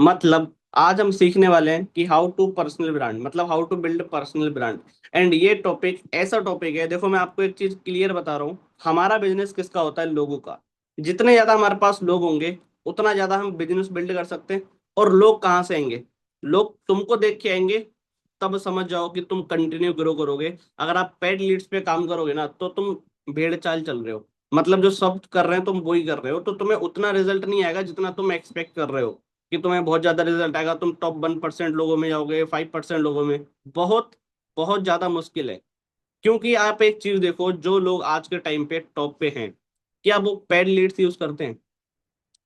मतलब आज हम सीखने वाले हैं कि हाउ टू पर्सनल ब्रांड, मतलब how to build personal brand. And ये टॉपिक ऐसा टॉपिक है, देखो मैं आपको एक चीज क्लियर बता रहा हूँ। हमारा बिजनेस किसका होता है? लोगों का। जितने ज्यादा हमारे पास लोग होंगे उतना ज्यादा हम बिजनेस बिल्ड कर सकते हैं। और लोग कहाँ से आएंगे? लोग तुमको देख के आएंगे। तब समझ जाओ कि तुम कंटिन्यू ग्रो करोगे। अगर आप पेड लीड्स पे काम करोगे ना तो तुम भेड़ चाल चल रहे हो। मतलब जो सब कर रहे हैं तुम वही कर रहे हो, तो तुम्हें उतना रिजल्ट नहीं आएगा जितना तुम एक्सपेक्ट कर रहे हो कि तुम्हें बहुत ज्यादा रिजल्ट आएगा, तुम टॉप 1% लोगों में जाओगे, 5% लोगों में। बहुत बहुत ज्यादा मुश्किल है। क्योंकि आप एक चीज देखो, जो लोग आज के टाइम पे टॉप पे हैं, क्या वो पेड लीड्स यूज करते हैं?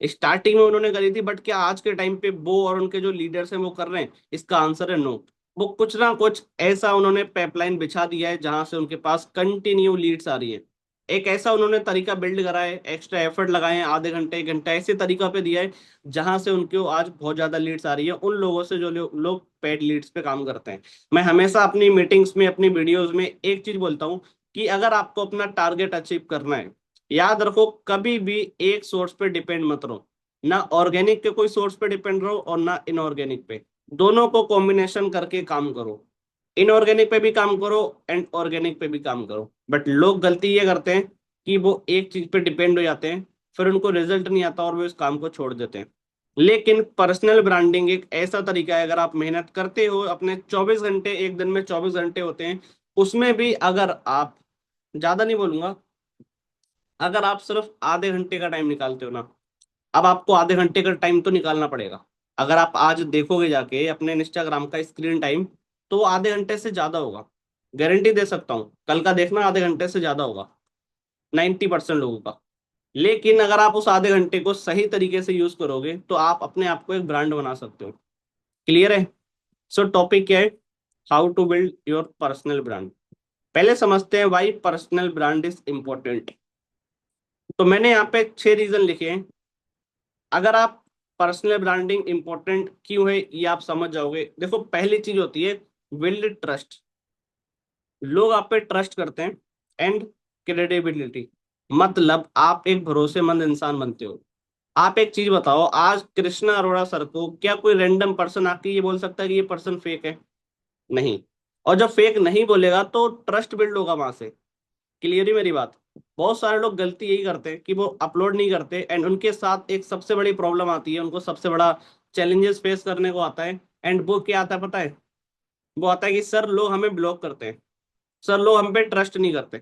स्टार्टिंग में उन्होंने करी थी, बट क्या आज के टाइम पे वो और उनके जो लीडर्स हैं वो कर रहे हैं? इसका आंसर है नो। वो कुछ ना कुछ ऐसा उन्होंने पाइपलाइन बिछा दिया है जहां से उनके पास कंटिन्यू लीड्स आ रही है। एक ऐसा उन्होंने तरीका बिल्ड करा है, एक्स्ट्रा एफर्ट लगाए हैं, आधे घंटे एक घंटा ऐसे तरीका पे दिया है जहां से उनको आज बहुत ज्यादा लीड्स आ रही है उन लोगों से जो लोग पेड लीड्स पे काम करते हैं। मैं हमेशा अपनी मीटिंग्स में, अपनी वीडियोज में एक चीज बोलता हूँ कि अगर आपको अपना टारगेट अचीव करना है, याद रखो कभी भी एक सोर्स पे डिपेंड मत रहो। ना ऑर्गेनिक के कोई सोर्स पे डिपेंड रहो और ना इनऑर्गेनिक पे। दोनों को कॉम्बिनेशन करके काम करो। इनऑर्गेनिक पे भी काम करो एंड ऑर्गेनिक पे भी काम करो। बट लोग गलती ये करते हैं कि वो एक चीज पे डिपेंड हो जाते हैं, फिर उनको रिजल्ट नहीं आता और वो इस काम को छोड़ देते हैं। लेकिन पर्सनल ब्रांडिंग एक ऐसा तरीका है, अगर आप मेहनत करते हो, अपने 24 घंटे, एक दिन में 24 घंटे होते हैं, उसमें भी अगर आप, ज्यादा नहीं बोलूंगा, अगर आप सिर्फ आधे घंटे का टाइम निकालते हो ना, अब आपको आधे घंटे का टाइम तो निकालना पड़ेगा। अगर आप आज देखोगे जाके अपने इंस्टाग्राम का स्क्रीन टाइम, तो वो आधे घंटे से ज्यादा होगा। गारंटी दे सकता हूँ, कल का देखना आधे घंटे से ज्यादा होगा 90% लोगों का। लेकिन अगर आप उस आधे घंटे को सही तरीके से यूज करोगे तो आप अपने आप को एक ब्रांड बना सकते हो। क्लियर है? सो टॉपिक क्या है? How to build your personal brand. पहले समझते हैं why personal brand is important. तो मैंने यहाँ पे 6 रीजन लिखे हैं। अगर आप, पर्सनल ब्रांडिंग इंपॉर्टेंट क्यों है ये आप समझ जाओगे। देखो पहली चीज होती है बिल्ड ट्रस्ट। लोग आप पे ट्रस्ट करते हैं। एंड क्रेडिबिलिटी, मतलब आप एक भरोसेमंद इंसान बनते हो। आप एक चीज बताओ, आज कृष्णा अरोड़ा सर को क्या कोई रैंडम पर्सन आके ये बोल सकता है कि ये पर्सन फेक है? नहीं। और जब फेक नहीं बोलेगा तो ट्रस्ट बिल्ड होगा वहां से। क्लियर ही मेरी बात? बहुत सारे लोग गलती यही करते हैं कि वो अपलोड नहीं करते, एंड उनके साथ एक सबसे बड़ी प्रॉब्लम आती है, उनको सबसे बड़ा चैलेंजेस फेस करने को आता है। एंड वो क्या आता है पता है? वो आता है कि सर लोग हमें ब्लॉक करते हैं, सर लोग हम पे ट्रस्ट नहीं करते।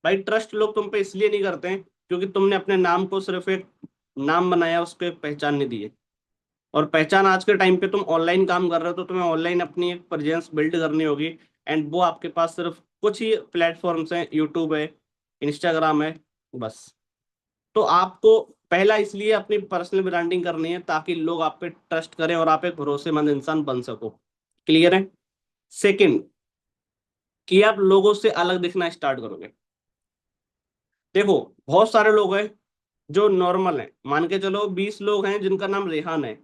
भाई ट्रस्ट लोग तुम पे इसलिए नहीं करते हैं क्योंकि तुमने अपने नाम को सिर्फ एक नाम बनाया, उसको एक पहचान नहीं दी है। और पहचान आज के टाइम पे तुम ऑनलाइन काम कर रहे हो तो तुम्हें ऑनलाइन अपनी एक प्रेजेंस बिल्ड करनी होगी। एंड वो आपके पास सिर्फ कुछ ही प्लेटफॉर्म्स हैं, यूट्यूब है, इंस्टाग्राम है, बस। तो आपको पहला इसलिए अपनी पर्सनल ब्रांडिंग करनी है ताकि लोग आप पे ट्रस्ट करें और आप एक भरोसेमंद इंसान बन सको। क्लियर है? सेकंड, कि आप लोगों से अलग दिखना स्टार्ट करोगे। देखो बहुत सारे लोग हैं जो नॉर्मल हैं, मान के चलो 20 लोग हैं जिनका नाम रेहान है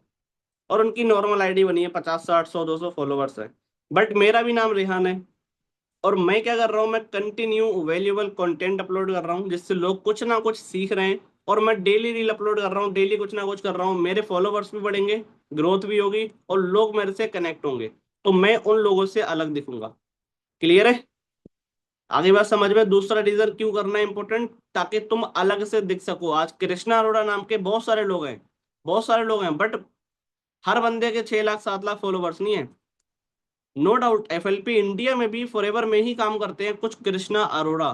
और उनकी नॉर्मल आईडी बनी है, 50 60 100 200 फॉलोवर्स है। बट मेरा भी नाम रेहान है। और मैं क्या कर रहा हूँ, मैं कंटिन्यू वैल्यूएबल कंटेंट अपलोड कर रहा हूँ जिससे लोग कुछ ना कुछ सीख रहे हैं। और मैं डेली रील अपलोड कर रहा हूँ, डेली कुछ ना कुछ कर रहा हूँ, मेरे फॉलोवर्स भी बढ़ेंगे, ग्रोथ भी होगी और लोग मेरे से कनेक्ट होंगे। तो मैं उन लोगों से अलग दिखूंगा। क्लियर है? आगे बात समझ में? दूसरा रीजन क्यों करना है इंपॉर्टेंट, ताकि तुम अलग से दिख सको। आज कृष्णा अरोड़ा नाम के बहुत सारे लोग हैं, बहुत सारे लोग हैं, बट हर बंदे के 6 लाख 7 लाख फॉलोवर्स नहीं है। नो डाउट एफएलपी इंडिया में भी फॉरएवर में ही काम करते हैं कुछ कृष्णा अरोड़ा।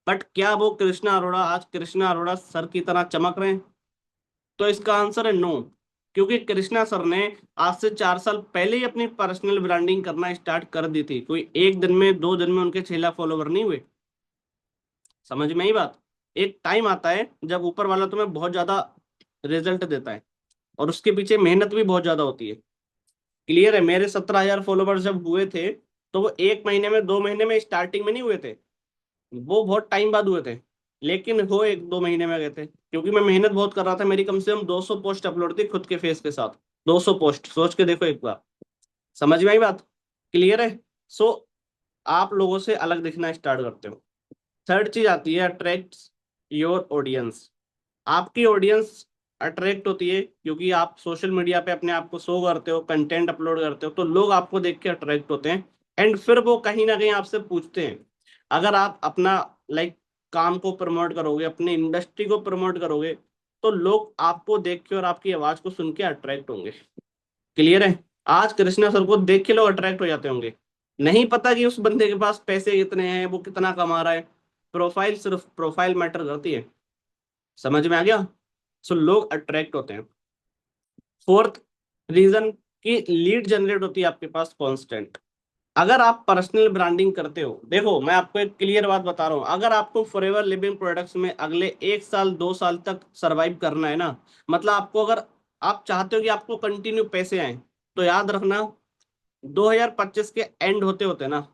बट क्या वो कृष्णा अरोड़ा आज कृष्णा अरोड़ा सर की तरह चमक रहे हैं? तो इसका आंसर है नो। क्योंकि कृष्णा सर ने आज से 4 साल पहले ही अपनी पर्सनल ब्रांडिंग करना स्टार्ट कर दी थी। कोई एक दिन में, 2 दिन में उनके 6 लाख फॉलोवर नहीं हुए। समझ में आई बात? एक टाइम आता है जब ऊपर वाला तुम्हें बहुत ज्यादा रिजल्ट देता है और उसके पीछे मेहनत भी बहुत ज्यादा होती है। क्लियर है? मेरे 17,000 फॉलोवर्स जब हुए थे तो वो 1 महीने में, 2 महीने में, स्टार्टिंग में नहीं हुए थे, वो बहुत टाइम बाद हुए थे। लेकिन हो 1 2 महीने में गए थे क्योंकि मैं मेहनत बहुत कर रहा था। मेरी कम से कम 200 पोस्ट अपलोड थी खुद के फेस के साथ। 200 पोस्ट सोच के देखो एक बार। समझ में आई बात? क्लियर है? सो आप लोगों से अलग दिखना स्टार्ट करते हो। थर्ड चीज आती है अट्रैक्ट योर ऑडियंस। आपकी ऑडियंस अट्रैक्ट होती है क्योंकि आप सोशल मीडिया पे अपने आप को शो करते हो, कंटेंट अपलोड करते हो, तो लोग आपको देख के अट्रैक्ट होते हैं। एंड फिर वो कहीं ना कहीं आपसे पूछते हैं। अगर आप अपना लाइक काम को प्रमोट करोगे, अपनी इंडस्ट्री को प्रमोट करोगे, तो लोग आपको देख के और आपकी आवाज को सुन के अट्रैक्ट होंगे। क्लियर है? आज कृष्णा सर को देख के लोग अट्रैक्ट हो जाते होंगे, नहीं पता कि उस बंदे के पास पैसे कितने हैं, वो कितना कमा रहा है। प्रोफाइल, सिर्फ प्रोफाइल मैटर करती है। समझ में आ गया? सो लोग अट्रैक्ट होते हैं। फोर्थ रीजन की लीड जनरेट होती है आपके पास कांस्टेंट। अगर आप पर्सनल ब्रांडिंग करते हो, देखो मैं आपको एक क्लियर बात बता रहा हूँ, अगर आपको फॉरएवर लिविंग प्रोडक्ट्स में अगले 1 साल 2 साल तक सरवाइव करना है ना, मतलब आपको, अगर आप चाहते हो कि आपको कंटिन्यू पैसे आए, तो याद रखना 2025 के एंड होते होते ना,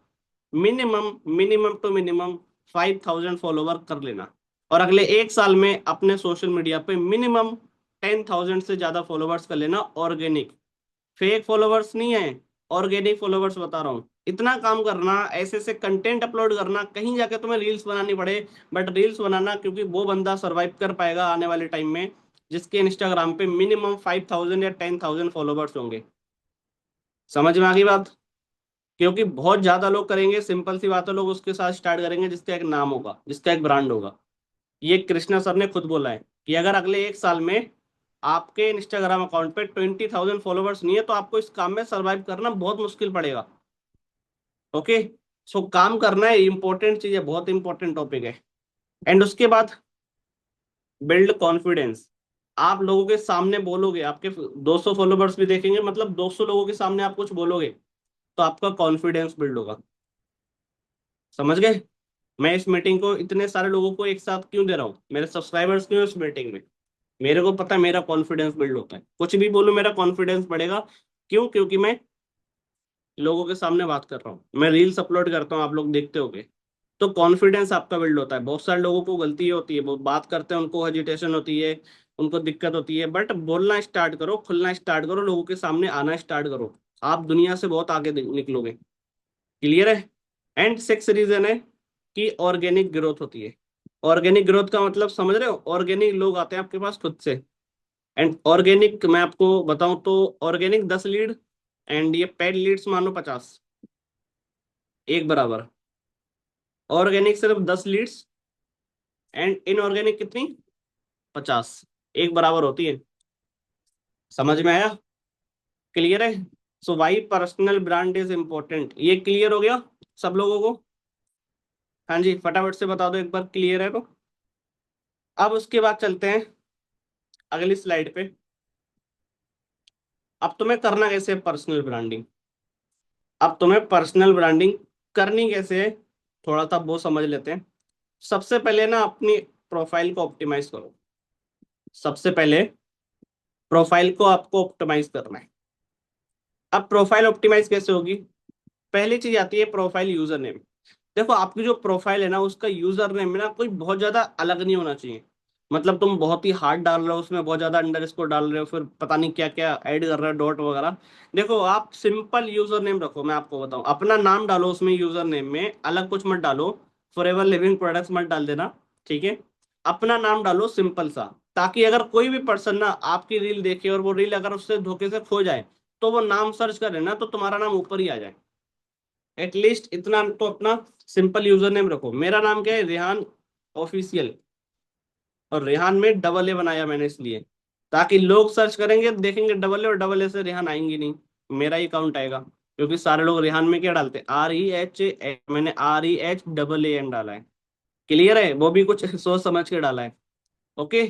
minimum minimum two minimum 5,000 follower कर लेना। और अगले 1 साल में अपने सोशल मीडिया पे मिनिमम 10,000 से ज्यादा फॉलोवर्स कर लेना, ऑर्गेनिक। फेक फॉलोवर्स नहीं है, ऑर्गेनिक फॉलोवर्स बता रहा हूँ। इतना काम करना, ऐसे ऐसे कंटेंट अपलोड करना, कहीं जाके तुम्हें रील्स बनानी पड़े, बट रील्स बनाना, क्योंकि वो बंदा सरवाइव कर पाएगा आने वाले टाइम में जिसके इंस्टाग्राम पे मिनिमम 5,000 या 10,000 फॉलोवर्स होंगे। समझ में आ गई बात? क्योंकि बहुत ज्यादा लोग करेंगे, सिंपल सी बात है, लोग उसके साथ स्टार्ट करेंगे जिसका एक नाम होगा, जिसका एक ब्रांड होगा। ये कृष्णा सर ने खुद बोला है कि अगर अगले 1 साल में आपके इंस्टाग्राम अकाउंट पे 20,000 फॉलोवर्स नहीं है, तो आपको इस काम में सरवाइव करना बहुत मुश्किल पड़ेगा। ओके? सो काम करना है, इंपॉर्टेंट चीज है, बहुत इंपॉर्टेंट टॉपिक है। एंड उसके बाद बिल्ड कॉन्फिडेंस। आप लोगों के सामने बोलोगे, आपके 200 फॉलोवर्स भी देखेंगे, मतलब 200 लोगों के सामने आप कुछ बोलोगे, तो आपका कॉन्फिडेंस बिल्ड होगा। समझ गए? मैं इस मीटिंग को इतने सारे लोगों को एक साथ क्यों दे रहा हूँ, मेरे सब्सक्राइबर्स क्यों हैं इस मीटिंग में? मेरे को पता है मेरा कॉन्फिडेंस बिल्ड होता है, कुछ भी बोलूं मेरा कॉन्फिडेंस बढ़ेगा। क्यों? क्योंकि मैं लोगों के सामने बात कर रहा हूँ, मैं रील्स अपलोड करता हूँ, आप लोग देखते होगे। तो कॉन्फिडेंस आपका बिल्ड होता है। बहुत सारे लोगों को गलती ये होती है, वो बात करते हैं, उनको हेजिटेशन होती है, उनको दिक्कत होती है, बट बोलना स्टार्ट करो, खुलना स्टार्ट करो, लोगों के सामने आना स्टार्ट करो, आप दुनिया से बहुत आगे निकलोगे। क्लियर है? एंड सिक्स रीजन है कि ऑर्गेनिक ग्रोथ होती है। ऑर्गेनिक ग्रोथ का मतलब समझ रहे हो? ऑर्गेनिक लोग आते हैं आपके पास खुद से। एंड ऑर्गेनिक मैं आपको बताऊं तो, ऑर्गेनिक 10 लीड, एंड ये पेड लीड्स मानो 50, एक बराबर। ऑर्गेनिक सिर्फ 10 लीड्स, एंड इनऑर्गेनिक कितनी? 50, एक बराबर होती है। समझ में आया? क्लियर है? So why personal brand is important, ये क्लियर हो गया सब लोगों को? हाँ जी, फटाफट से बता दो एक बार क्लियर है तो। अब उसके बाद चलते हैं अगली स्लाइड पे। अब तुम्हें करना कैसे है पर्सनल ब्रांडिंग? अब तुम्हें पर्सनल ब्रांडिंग करनी कैसे है, थोड़ा सा वो समझ लेते हैं। सबसे पहले ना अपनी प्रोफाइल को ऑप्टिमाइज करो। सबसे पहले प्रोफाइल को आपको ऑप्टिमाइज करना है। अब प्रोफाइल ऑप्टिमाइज कैसे होगी? पहली चीज आती है प्रोफाइल यूजर नेम। देखो आपकी जो प्रोफाइल है ना, उसका यूजर नेम ना कोई बहुत ज्यादा अलग नहीं होना चाहिए। मतलब तुम बहुत ही हार्ड डाल रहे हो, उसमें बहुत ज्यादा अंडर स्कोर डाल रहे हो, फिर पता नहीं क्या क्या ऐड कर रहे हो, डॉट वगैरह। देखो आप सिंपल यूजर नेम रखो। मैं आपको बताऊं, अपना नाम डालो उसमें, यूजर नेम में अलग कुछ मत डालो। फॉरएवर लिविंग प्रोडक्ट्स मत डाल देना। ठीक है? अपना नाम डालो सिंपल सा, ताकि अगर कोई भी पर्सन ना आपकी रील देखे और वो रील अगर उससे धोखे से खो जाए, तो वो नाम सर्च करे ना, तो तुम्हारा नाम ऊपर ही आ जाए। एटलीस्ट इतना तो अपना सिंपल यूजर नेम रखो। मेरा नाम क्या है? रेहान ऑफिशियल। और रेहान में डबल ए बनाया मैंने इसलिए, ताकि लोग सर्च करेंगे, देखेंगे डबल ए, और डबल ए से रेहान आएंगी नहीं, मेरा ही अकाउंट आएगा। क्योंकि सारे लोग रेहान में क्या डालते हैं? REH, मैंने REHAAN डाला है। क्लियर है? वो भी कुछ सोच समझ के डाला है। ओके?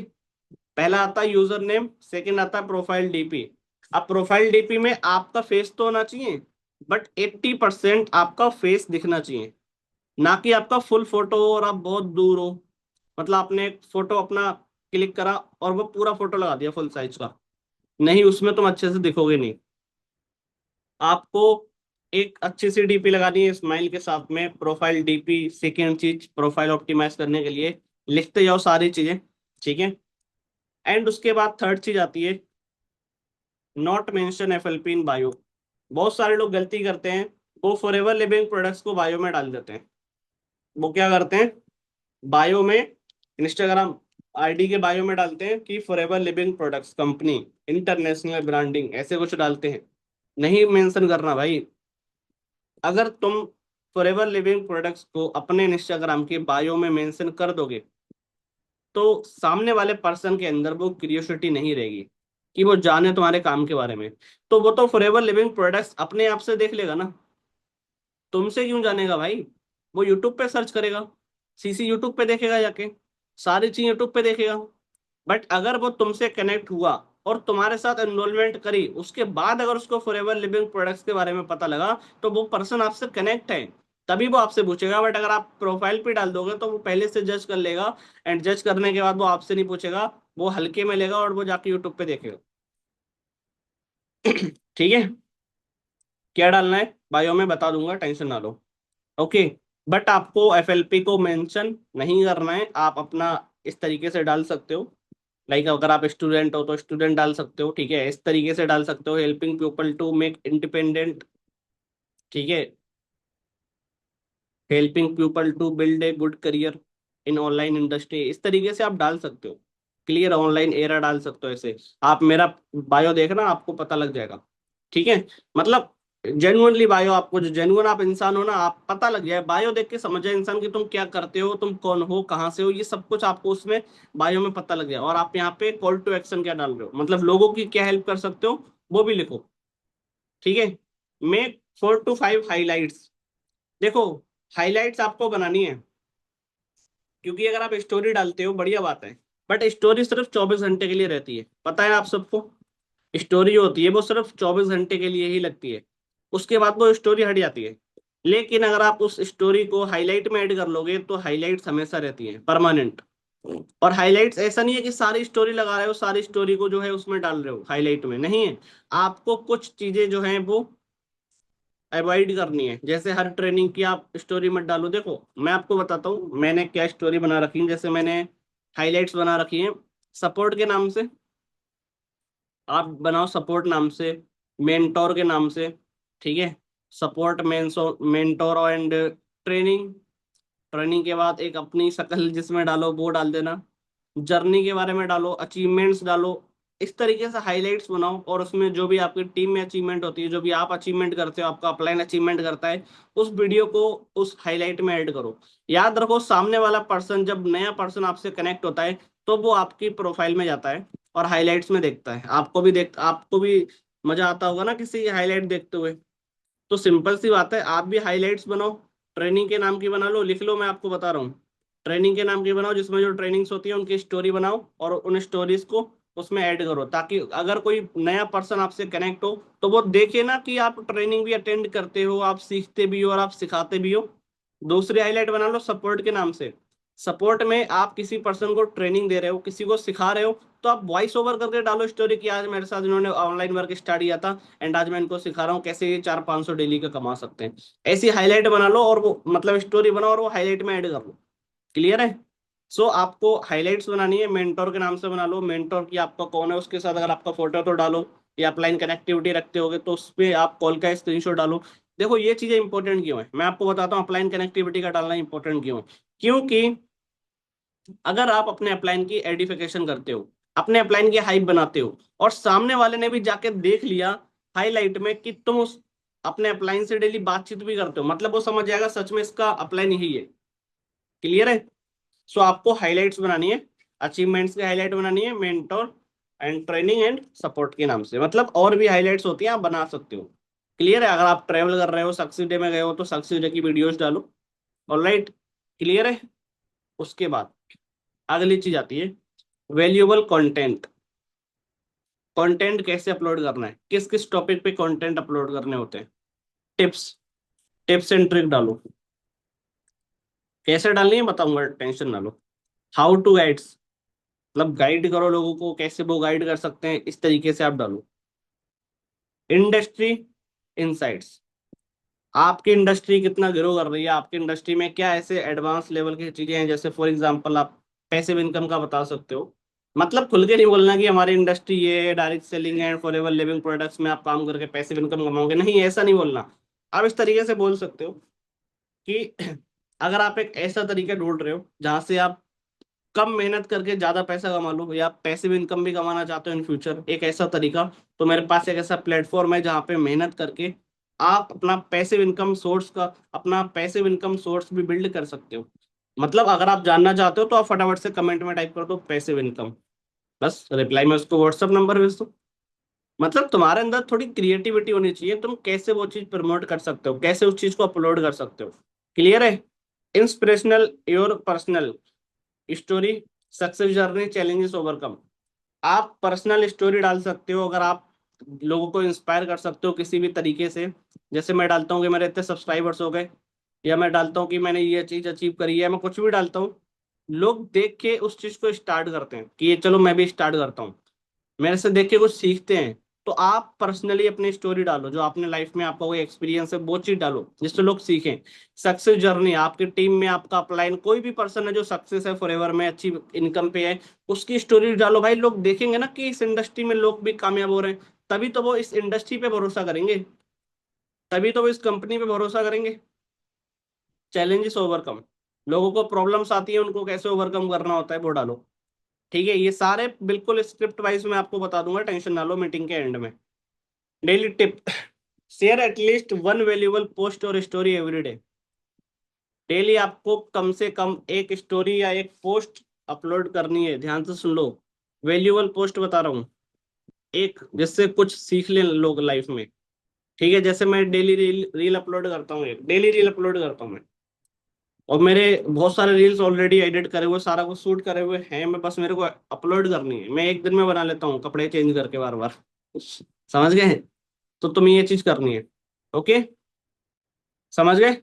पहला आता है यूजर नेम, सेकंड आता है प्रोफाइल डीपी। अब प्रोफाइल डीपी में आपका फेस तो होना चाहिए, बट 80% आपका फेस दिखना चाहिए, ना कि आपका फुल फोटो हो और आप बहुत दूर हो। मतलब आपने एक फोटो अपना क्लिक करा और वो पूरा फोटो लगा दिया फुल साइज का, नहीं, उसमें तुम अच्छे से दिखोगे नहीं। आपको एक अच्छी सी डीपी लगानी है स्माइल के साथ में, प्रोफाइल डीपी। सेकेंड चीज प्रोफाइल ऑप्टिमाइज करने के लिए लिखते जाओ सारी चीजें। ठीक है? एंड उसके बाद थर्ड चीज आती है not mention FLP in bio. बहुत सारे लोग गलती करते हैं, वो फॉरएवर लिविंग प्रोडक्ट्स को बायो में डाल देते हैं। वो क्या करते हैं? बायो में, इंस्टाग्राम आईडी के बायो में डालते हैं कि forever living products company, international branding, ऐसे कुछ डालते हैं। नहीं मेंशन करना भाई। अगर तुम फॉरएवर लिविंग प्रोडक्ट्स को अपने इंस्टाग्राम के बायो में मेंशन कर दोगे तो सामने वाले पर्सन के अंदर वो क्यूरियोसिटी नहीं रहेगी कि वो जाने तुम्हारे काम के बारे में। तो वो तो फॉरएवर लिविंग प्रोडक्ट्स अपने आप से देख लेगा ना, तुमसे क्यों जानेगा भाई। वो यूट्यूब पे सर्च करेगा, सीसी यूट्यूब पे देखेगा जाके, सारी चीज यूट्यूब पे देखेगा। बट अगर वो तुमसे कनेक्ट हुआ और तुम्हारे साथ एनरोलमेंट करी, उसके बाद अगर उसको फॉरएवर लिविंग प्रोडक्ट्स के बारे में पता लगा तो वो पर्सन आपसे कनेक्ट है, तभी वो आपसे पूछेगा। बट अगर आप प्रोफाइल पे डाल दोगे तो वो पहले से जज कर लेगा, एंड जज करने के बाद वो आपसे नहीं पूछेगा, वो हल्के में लेगा और वो जाके यूट्यूब पे देखेगा। ठीक है। क्या डालना है बायो में बता दूंगा, टेंशन ना लो। ओके। बट आपको एफएलपी को मेंशन नहीं करना है, आप अपना इस तरीके से डाल सकते हो। लाइक अगर आप स्टूडेंट हो तो स्टूडेंट डाल सकते हो, ठीक है, इस तरीके से डाल सकते हो, helping people to make independent, ठीक है, helping people to build a good career in online industry, इस तरीके से आप डाल सकते हो। क्लियर ऑनलाइन एरा डाल सकते हो ऐसे। आप मेरा बायो देखना, आपको पता लग जाएगा। ठीक है। मतलब जेन्युइनली बायो, आपको जो जेन्युइन आप इंसान हो ना, आप पता लग जाए, बायो देख के समझ जाए इंसान की तुम क्या करते हो, तुम कौन हो, कहाँ से हो, ये सब कुछ आपको उसमें बायो में पता लग जाए। और आप यहाँ पे कॉल टू एक्शन क्या डाल रहे हो, मतलब लोगों की क्या हेल्प कर सकते हो, वो भी लिखो। ठीक है। Make 4 to 5 highlights. देखो, हाईलाइट्स आपको बनानी है, क्योंकि अगर आप स्टोरी डालते हो बढ़िया बात है, बट स्टोरी सिर्फ 24 घंटे के लिए रहती है, पता है आप सबको। स्टोरी होती है वो सिर्फ 24 घंटे के लिए ही लगती है, उसके बाद वो स्टोरी हट जाती है। लेकिन अगर आप उस स्टोरी को हाईलाइट में ऐड कर लोगे तो हाईलाइट्स हमेशा रहती है, परमानेंट। और हाईलाइट्स ऐसा नहीं है कि सारी स्टोरी लगा रहे हो, सारी स्टोरी को जो है उसमें डाल रहे हो, हाईलाइट में नहीं है। आपको कुछ चीजें जो है वो अवॉइड करनी है, जैसे हर ट्रेनिंग की आप स्टोरी मत डालो। देखो मैं आपको बताता हूँ मैंने क्या स्टोरी बना रखी है, जैसे मैंने हाईलाइट्स बना रखी है सपोर्ट के नाम से, आप बनाओ सपोर्ट नाम से, मेंटोर के नाम से, ठीक है, support mentor and training. Training के बाद एक अपनी शक्ल जिसमें डालो वो डाल देना, जर्नी के बारे में डालो, अचीवमेंट्स डालो। इस तरीके से हाइलाइट्स बनाओ, और उसमें जो भी आपकी टीम में अचीवमेंट होती है, जो भी आप अचीवमेंट करते हो, आपका अपलाइन अचीवमेंट करता है, उस वीडियो को उस हाईलाइट में ऐड करो। याद रखो, सामने वाला पर्सन, जब नया पर्सन आपसे कनेक्ट होता है तो वो आपकी प्रोफाइल में जाता है और हाईलाइट्स में देखता है। आपको भी मजा आता होगा ना किसी हाईलाइट देखते हुए। तो सिंपल सी बात है, आप भी हाइलाइट्स बनाओ, ट्रेनिंग के नाम की बना लो, लिख लो, मैं आपको बता रहा हूँ। ट्रेनिंग के नाम की बनाओ, जिसमें जो ट्रेनिंग्स होती है उनकी स्टोरी बनाओ और उन स्टोरीज को उसमें ऐड करो, ताकि अगर कोई नया पर्सन आपसे कनेक्ट हो तो वो देखे ना कि आप ट्रेनिंग भी अटेंड करते हो, आप सीखते भी हो और आप सिखाते भी हो। दूसरी हाईलाइट बना लो सपोर्ट के नाम से। सपोर्ट में आप किसी पर्सन को ट्रेनिंग दे रहे हो, किसी को सिखा रहे हो, तो आप वॉइस ओवर करके डालो स्टोरी की, आज मेरे साथ इन्होंने ऑनलाइन वर्क स्टार्ट किया था एंड आज मैं इनको सिखा रहा हूँ कैसे ये 400-500 डेली का कमा सकते हैं। ऐसी हाईलाइट बना लो और वो मतलब स्टोरी बनाओ और वो हाईलाइट में ऐड कर लो। क्लियर है। सो आपको हाईलाइट्स बनानी है, मेंटोर के नाम से बना लो, मेंटोर की आपका कौन है उसके साथ अगर आपका फोटो तो डालो, या अपलाइन कनेक्टिविटी रखते होगे तो उस पर आप कॉल का स्क्रीनशॉट डालो। देखो ये चीजें इंपॉर्टेंट क्यों है, मैं आपको बताता हूँ अपलाइन कनेक्टिविटी का डालना इंपॉर्टेंट क्यों है। क्योंकि अगर आप अपने अपलाइन की एडिफिकेशन करते हो, अपने अपलाइन की हाइप बनाते हो, और सामने वाले ने भी जाके देख लिया हाईलाइट में कि तुम उस अपने अपलाइन से डेली बातचीत भी करते हो, मतलब वो समझ जाएगा सच में इसका अपलाइन यही है। क्लियर है। सो आपको हाईलाइट्स बनानी है, अचीवमेंट्स की हाईलाइट बनानी है, mentor and training and support के नाम से, मतलब और भी हाईलाइट्स होती हैं आप बना सकते हो। क्लियर है। अगर आप ट्रेवल कर रहे हो, सक्सेस डे में गए हो तो सक्सेस डे की वीडियोस डालो। ऑलराइट। क्लियर है। उसके बाद अगली चीज आती है वैल्यूएबल कंटेंट। कंटेंट कैसे अपलोड करना है, किस किस टॉपिक पे कंटेंट अपलोड करने होते हैं, टिप्स, टिप्स एंड ट्रिक डालो। कैसे डालनी है बताऊंगा, टेंशन ना लो। हाउ टू गाइड्स, मतलब गाइड करो लोगों को, कैसे वो गाइड कर सकते हैं, इस तरीके से आप डालो। इंडस्ट्री इनसाइट्स, आपकी इंडस्ट्री कितना ग्रो कर रही है, आपकी इंडस्ट्री में क्या ऐसे एडवांस लेवल की चीजें हैं, जैसे फॉर एग्जांपल आप पैसिव इनकम का बता सकते हो। मतलब खुल के नहीं बोलना कि हमारी इंडस्ट्री ये direct selling and forever living products में आप काम करके पैसिव इनकम कमाओगे, नहीं ऐसा नहीं बोलना। आप इस तरीके से बोल सकते हो कि अगर आप एक ऐसा तरीका ढूंढ रहे हो जहां से आप कम मेहनत करके ज्यादा पैसा कमा लो, या पैसिव इनकम भी कमाना चाहते हो इन फ्यूचर, एक ऐसा तरीका, तो मेरे पास एक ऐसा प्लेटफॉर्म है जहाँ पे मेहनत करके आप अपना पैसिव इनकम सोर्स भी बिल्ड कर सकते हो। मतलब अगर आप जानना चाहते हो तो आप फटाफट से कमेंट में टाइप कर दो पैसिव इनकम, बस रिप्लाई में उसको व्हाट्सअप नंबर भेज दो। मतलब तुम्हारे अंदर थोड़ी क्रिएटिविटी होनी चाहिए, तुम कैसे वो चीज प्रमोट कर सकते हो, कैसे उस चीज को अपलोड कर सकते हो। क्लियर है? Inspirational your personal story, success journey, challenges overcome. आप पर्सनल स्टोरी डाल सकते हो अगर आप लोगों को इंस्पायर कर सकते हो किसी भी तरीके से। जैसे मैं डालता हूँ कि मेरे इतने सब्सक्राइबर्स हो गए, या मैं डालता हूँ कि मैंने ये चीज अचीव करी है, मैं कुछ भी डालता हूँ, लोग देख के उस चीज को स्टार्ट करते हैं कि ये चलो मैं भी स्टार्ट करता हूँ, मेरे से देख के कुछ सीखते हैं। तो आप पर्सनली अपनी स्टोरी डालो, जो आपने लाइफ में आपका कोई एक्सपीरियंस है वो चीज डालो जिससे लोग सीखें। सक्सेस जर्नी, आपकी टीम में आपका अपलाइन कोई भी पर्सन है जो सक्सेस है फॉरएवर में, अच्छी इनकम पे है, उसकी स्टोरी डालो भाई। लोग देखेंगे ना कि इस इंडस्ट्री में लोग भी कामयाब हो रहे हैं, तभी तो वो इस इंडस्ट्री पे भरोसा करेंगे, तभी तो वो इस कंपनी पे भरोसा करेंगे। चैलेंजेस ओवरकम, लोगों को प्रॉब्लम्स आती है, उनको कैसे ओवरकम करना होता है वो डालो। ठीक है, ये सारे बिल्कुल स्क्रिप्ट वाइज मैं आपको बता दूंगा, टेंशन ना लो मीटिंग के एंड में। Daily tip, share at least one valuable post और स्टोरी एवरी डे। डेली आपको कम से कम एक स्टोरी या एक पोस्ट अपलोड करनी है, ध्यान से सुन लो। वैल्यूएबल पोस्ट बता रहा हूँ, एक जिससे कुछ सीख ले लोग लाइफ में। ठीक है, जैसे मैं डेली रील रील अपलोड करता हूँ, एक डेली रील अपलोड करता हूँ मैं, और मेरे बहुत सारे रील्स ऑलरेडी एडिट करे हुए, सारा कुछ शूट करे हुए हैं, मैं बस मेरे को अपलोड करनी है। मैं एक दिन में बना लेता हूँ कपड़े चेंज करके बार बार। समझ गए? तो तुम्हें ये चीज करनी है। ओके, समझ गए?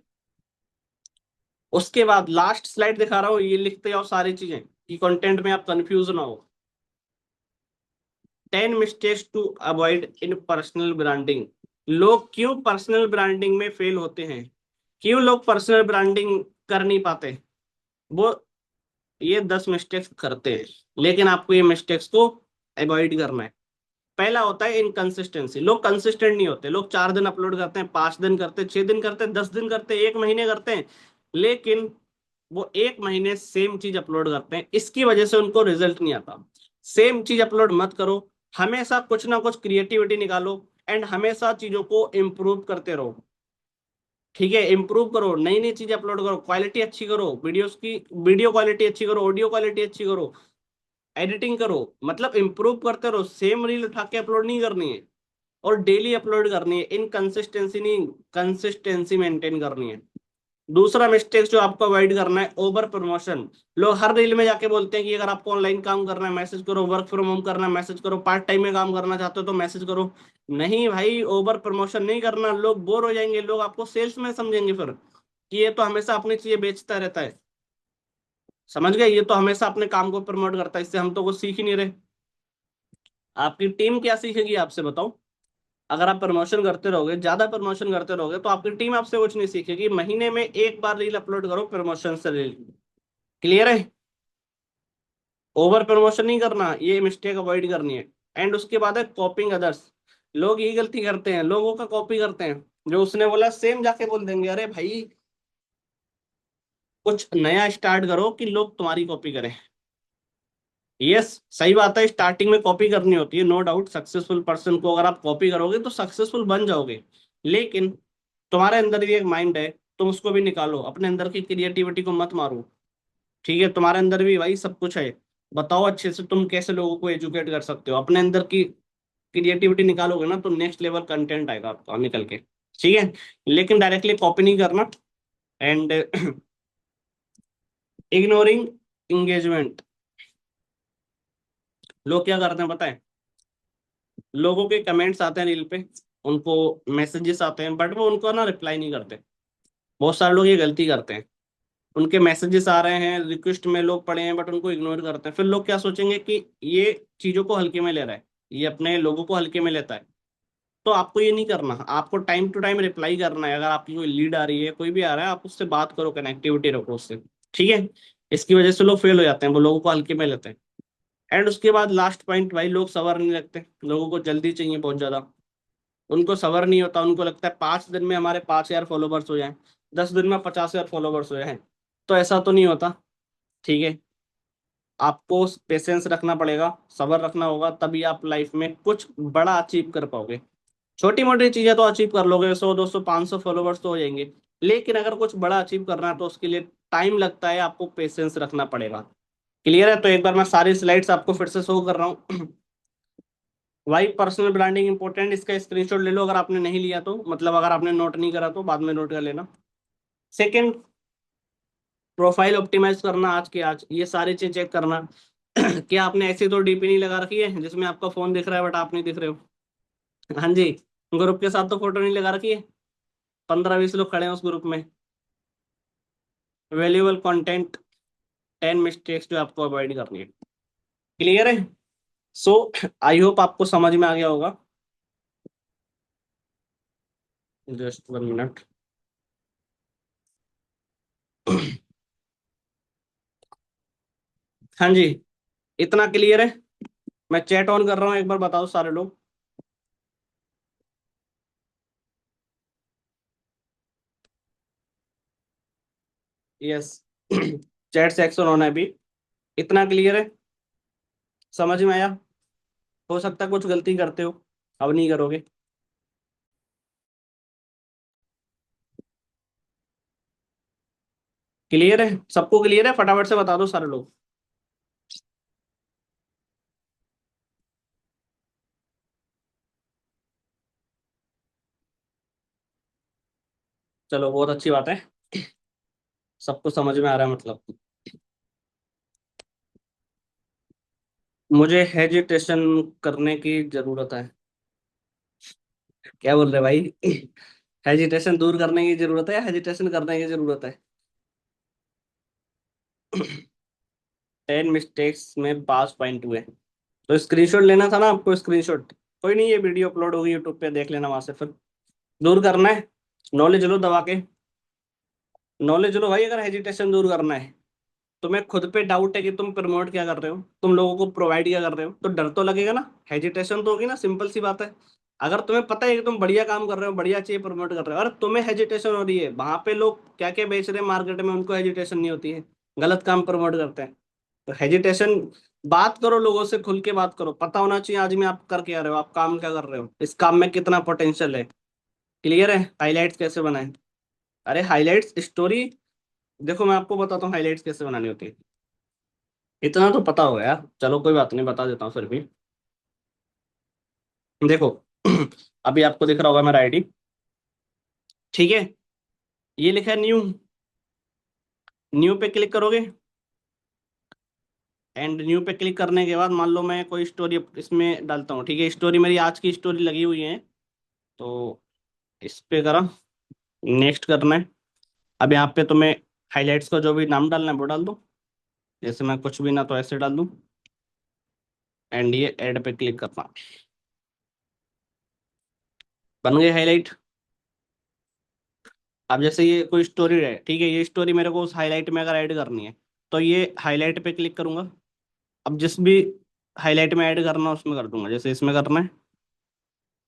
उसके बाद लास्ट स्लाइड दिखा रहा हूँ, ये लिखते जाओ सारी चीजें कि कंटेंट में आप कंफ्यूज ना हो। 10 mistakes to avoid in personal branding. लोग क्यों पर्सनल ब्रांडिंग में फेल होते हैं, क्यों लोग पर्सनल ब्रांडिंग कर नहीं पाते, वो ये 10 मिस्टेक्स करते हैं, लेकिन आपको ये मिस्टेक्स को अवॉइड करना है। पहला होता है इनकंसिस्टेंसी, लोग कंसिस्टेंट नहीं होते। लोग 4 दिन अपलोड करते हैं, 5 दिन करते हैं, 6 दिन करते हैं, 10 दिन करते हैं, 1 महीने करते हैं, लेकिन वो 1 महीने सेम चीज अपलोड करते हैं, इसकी वजह से उनको रिजल्ट नहीं आता। सेम चीज अपलोड मत करो, हमेशा कुछ ना कुछ क्रिएटिविटी निकालो, एंड हमेशा चीजों को इम्प्रूव करते रहो। ठीक है, इम्प्रूव करो, नई नई चीजें अपलोड करो, क्वालिटी अच्छी करो वीडियोस की, वीडियो क्वालिटी अच्छी करो, ऑडियो क्वालिटी अच्छी करो, एडिटिंग करो, मतलब इम्प्रूव करते रहो। सेम रील उठा के अपलोड नहीं करनी है, और डेली अपलोड करनी है, इनकंसिस्टेंसी नहीं, कंसिस्टेंसी मेंटेन करनी है। दूसरा मिस्टेक जो आपको अवॉइड करना है, ओवर प्रमोशन। लोग हर रील में जाके बोलते हैं कि अगर आपको ऑनलाइन काम करना है मैसेज करो, वर्क फ्रॉम होम करना है मैसेज करो, पार्ट टाइम में काम करना चाहते हो तो मैसेज करो। नहीं भाई, ओवर प्रमोशन नहीं करना, लोग बोर हो जाएंगे, लोग आपको सेल्स में समझेंगे फिर कि ये तो हमेशा अपनी चीजें बेचता रहता है। समझ गए? ये तो हमेशा अपने काम को प्रमोट करता है, इससे हम तो कुछ सीख ही नहीं रहे। आपकी टीम क्या सीखेगी आपसे, बताओ? अगर आप प्रमोशन करते रहोगे, ज्यादा प्रमोशन करते रहोगे, तो आपकी टीम आपसे कुछ नहीं सीखेगी। महीने में एक बार रील अपलोड करो प्रमोशन से रील। क्लियर है? ओवर प्रमोशन नहीं करना, ये मिस्टेक अवॉइड करनी है। एंड उसके बाद है कॉपिंग अदर्स। लोग ये गलती करते हैं, लोगों का कॉपी करते हैं, जो उसने बोला सेम जाके बोल देंगे। अरे भाई, कुछ नया स्टार्ट करो कि लोग तुम्हारी कॉपी करें। यस, सही बात है, स्टार्टिंग में कॉपी करनी होती है, नो डाउट। सक्सेसफुल पर्सन को अगर आप कॉपी करोगे तो सक्सेसफुल बन जाओगे, लेकिन तुम्हारे अंदर भी एक माइंड है, तुम उसको भी निकालो, अपने अंदर की क्रिएटिविटी को मत मारो। ठीक है, तुम्हारे अंदर भी भाई सब कुछ है, बताओ अच्छे से तुम कैसे लोगों को एजुकेट कर सकते हो। अपने अंदर की क्रिएटिविटी निकालोगे ना तो नेक्स्ट लेवल कंटेंट आएगा आपका निकल के। ठीक है, लेकिन डायरेक्टली कॉपी नहीं करना। And ignoring engagement. लोग क्या करते हैं पता है, लोगों के कमेंट्स आते हैं रील पे, उनको मैसेजेस आते हैं, बट वो उनको ना रिप्लाई नहीं करते। बहुत सारे लोग ये गलती करते हैं, उनके मैसेजेस आ रहे हैं, रिक्वेस्ट में लोग पड़े हैं, बट उनको इग्नोर करते हैं। फिर लोग क्या सोचेंगे कि ये चीजों को हल्के में ले रहा है, ये अपने लोगों को हल्के में लेता है। तो आपको ये नहीं करना, आपको टाइम टू टाइम रिप्लाई करना है। अगर आपकी कोई लीड आ रही है, कोई भी आ रहा है, आप उससे बात करो, कनेक्टिविटी रखो उससे। ठीक है, इसकी वजह से लोग फेल हो जाते हैं, वो लोगों को हल्के में लेते हैं। एंड उसके बाद लास्ट पॉइंट, भाई लोग सबर नहीं रखते, लोगों को जल्दी चाहिए बहुत ज्यादा। उनको सबर नहीं होता, उनको लगता है 5 दिन में हमारे 5,000 फॉलोवर्स हो जाएं, 10 दिन में 50,000 फॉलोवर्स हो जाएं। तो ऐसा तो नहीं होता। ठीक है, आपको पेशेंस रखना पड़ेगा, सब्र रखना होगा, तभी आप लाइफ में कुछ बड़ा अचीव कर पाओगे। छोटी मोटी चीजें तो अचीव कर लोगे, 100 200 500 फॉलोवर्स तो हो जाएंगे, लेकिन अगर कुछ बड़ा अचीव करना है तो उसके लिए टाइम लगता है, आपको पेशेंस रखना पड़ेगा। क्लियर है? तो एक बार मैं सारी स्लाइड्स आपको फिर से शो कर रहा हूँ। वाई पर्सनल ब्रांडिंग इंपॉर्टेंट, इसका स्क्रीनशॉट ले लो अगर आपने नहीं लिया तो, मतलब अगर आपने नोट नहीं करा तो बाद में नोट कर लेना। सेकंड, प्रोफाइल ऑप्टिमाइज करना, आज के आज ये सारी चीज चेक करना। क्या आपने ऐसी तो डीपी नहीं लगा रखी है जिसमें आपका फोन दिख रहा है बट आप नहीं दिख रहे हो? हाँ जी। ग्रुप के साथ तो फोटो नहीं लगा रखी है, 15 20 लोग खड़े हैं उस ग्रुप में। वैल्यूएबल कंटेंट, 10 मिस्टेक्स जो आपको अवॉइड करनी है। क्लियर है? सो आई होप आपको समझ में आ गया होगा। Just 1 minute. हाँ जी, इतना क्लियर है? मैं चैट ऑन कर रहा हूँ, एक बार बताओ सारे लोग। यस। चैट सेक्शन ऑन है अभी। इतना क्लियर है? समझ में आया? हो सकता है कुछ गलती करते हो, अब नहीं करोगे। क्लियर है? सबको क्लियर है? फटाफट से बता दो सारे लोग। चलो बहुत अच्छी बात है, सबको समझ में आ रहा है मतलब। मुझे हेजिटेशन करने की जरूरत है? क्या बोल रहे भाई? हेजिटेशन दूर करने की जरूरत है या हेजिटेशन करने की जरूरत है? 10 मिस्टेक्स में पास पॉइंट हुए, तो स्क्रीनशॉट लेना था ना आपको, स्क्रीनशॉट। कोई नहीं, ये वीडियो अपलोड होगी यूट्यूब पे, देख लेना वहां से फिर। दूर करना है, नॉलेज लो दबा के। नॉलेज लो भाई, अगर हेजिटेशन दूर करना है। तुम्हें खुद पे डाउट है कि तुम प्रमोट क्या कर रहे हो, तुम लोगों को प्रोवाइड क्या कर रहे हो, तो डर तो लगेगा ना, हेजिटेशन तो होगी ना, सिंपल सी बात है। अगर तुम्हें पता है कि तुम बढ़िया काम कर रहे हो, बढ़िया चीज प्रमोट कर रहे हो, अगर तुम्हें हेजिटेशन हो रही है, वहां पे लोग क्या क्या बेच रहे हैं मार्केट में, उनको हेजिटेशन नहीं होती है, गलत काम प्रमोट करते हैं। तो हेजिटेशन, बात करो लोगों से, खुल के बात करो, पता होना चाहिए आज में आप कर क्या रहे हो, आप काम क्या कर रहे हो, इस काम में कितना पोटेंशियल है। क्लियर है? हाईलाइट्स कैसे बनाएं? अरे हाईलाइट्स स्टोरी, देखो मैं आपको बताता हूँ हाईलाइट्स कैसे बनानी होती है। इतना तो पता होगा यार, चलो कोई बात नहीं, बता देता हूँ फिर भी। देखो, अभी आपको दिख रहा होगा मेरा आईडी, ठीक है? ये लिखा है न्यू। न्यू पे क्लिक करोगे, एंड न्यू पे क्लिक करने के बाद मान लो मैं कोई स्टोरी इसमें डालता हूँ, ठीक है? स्टोरी मेरी आज की स्टोरी लगी हुई है, तो इस पे करा, नेक्स्ट करना है। अब यहाँ पे तुम्हें हाईलाइट्स का जो भी नाम डालना है वो डाल दो, जैसे मैं कुछ भी ना तो ऐसे डाल दूँ, एंड ये ऐड पे क्लिक करना। बन गए हाईलाइट। अब जैसे ये कोई स्टोरी है, ठीक है, ये स्टोरी मेरे को उस हाईलाइट में अगर ऐड करनी है, तो ये हाईलाइट पे क्लिक करूंगा। अब जिस भी हाईलाइट में ऐड करना है उसमें कर दूंगा, जैसे इसमें करना है,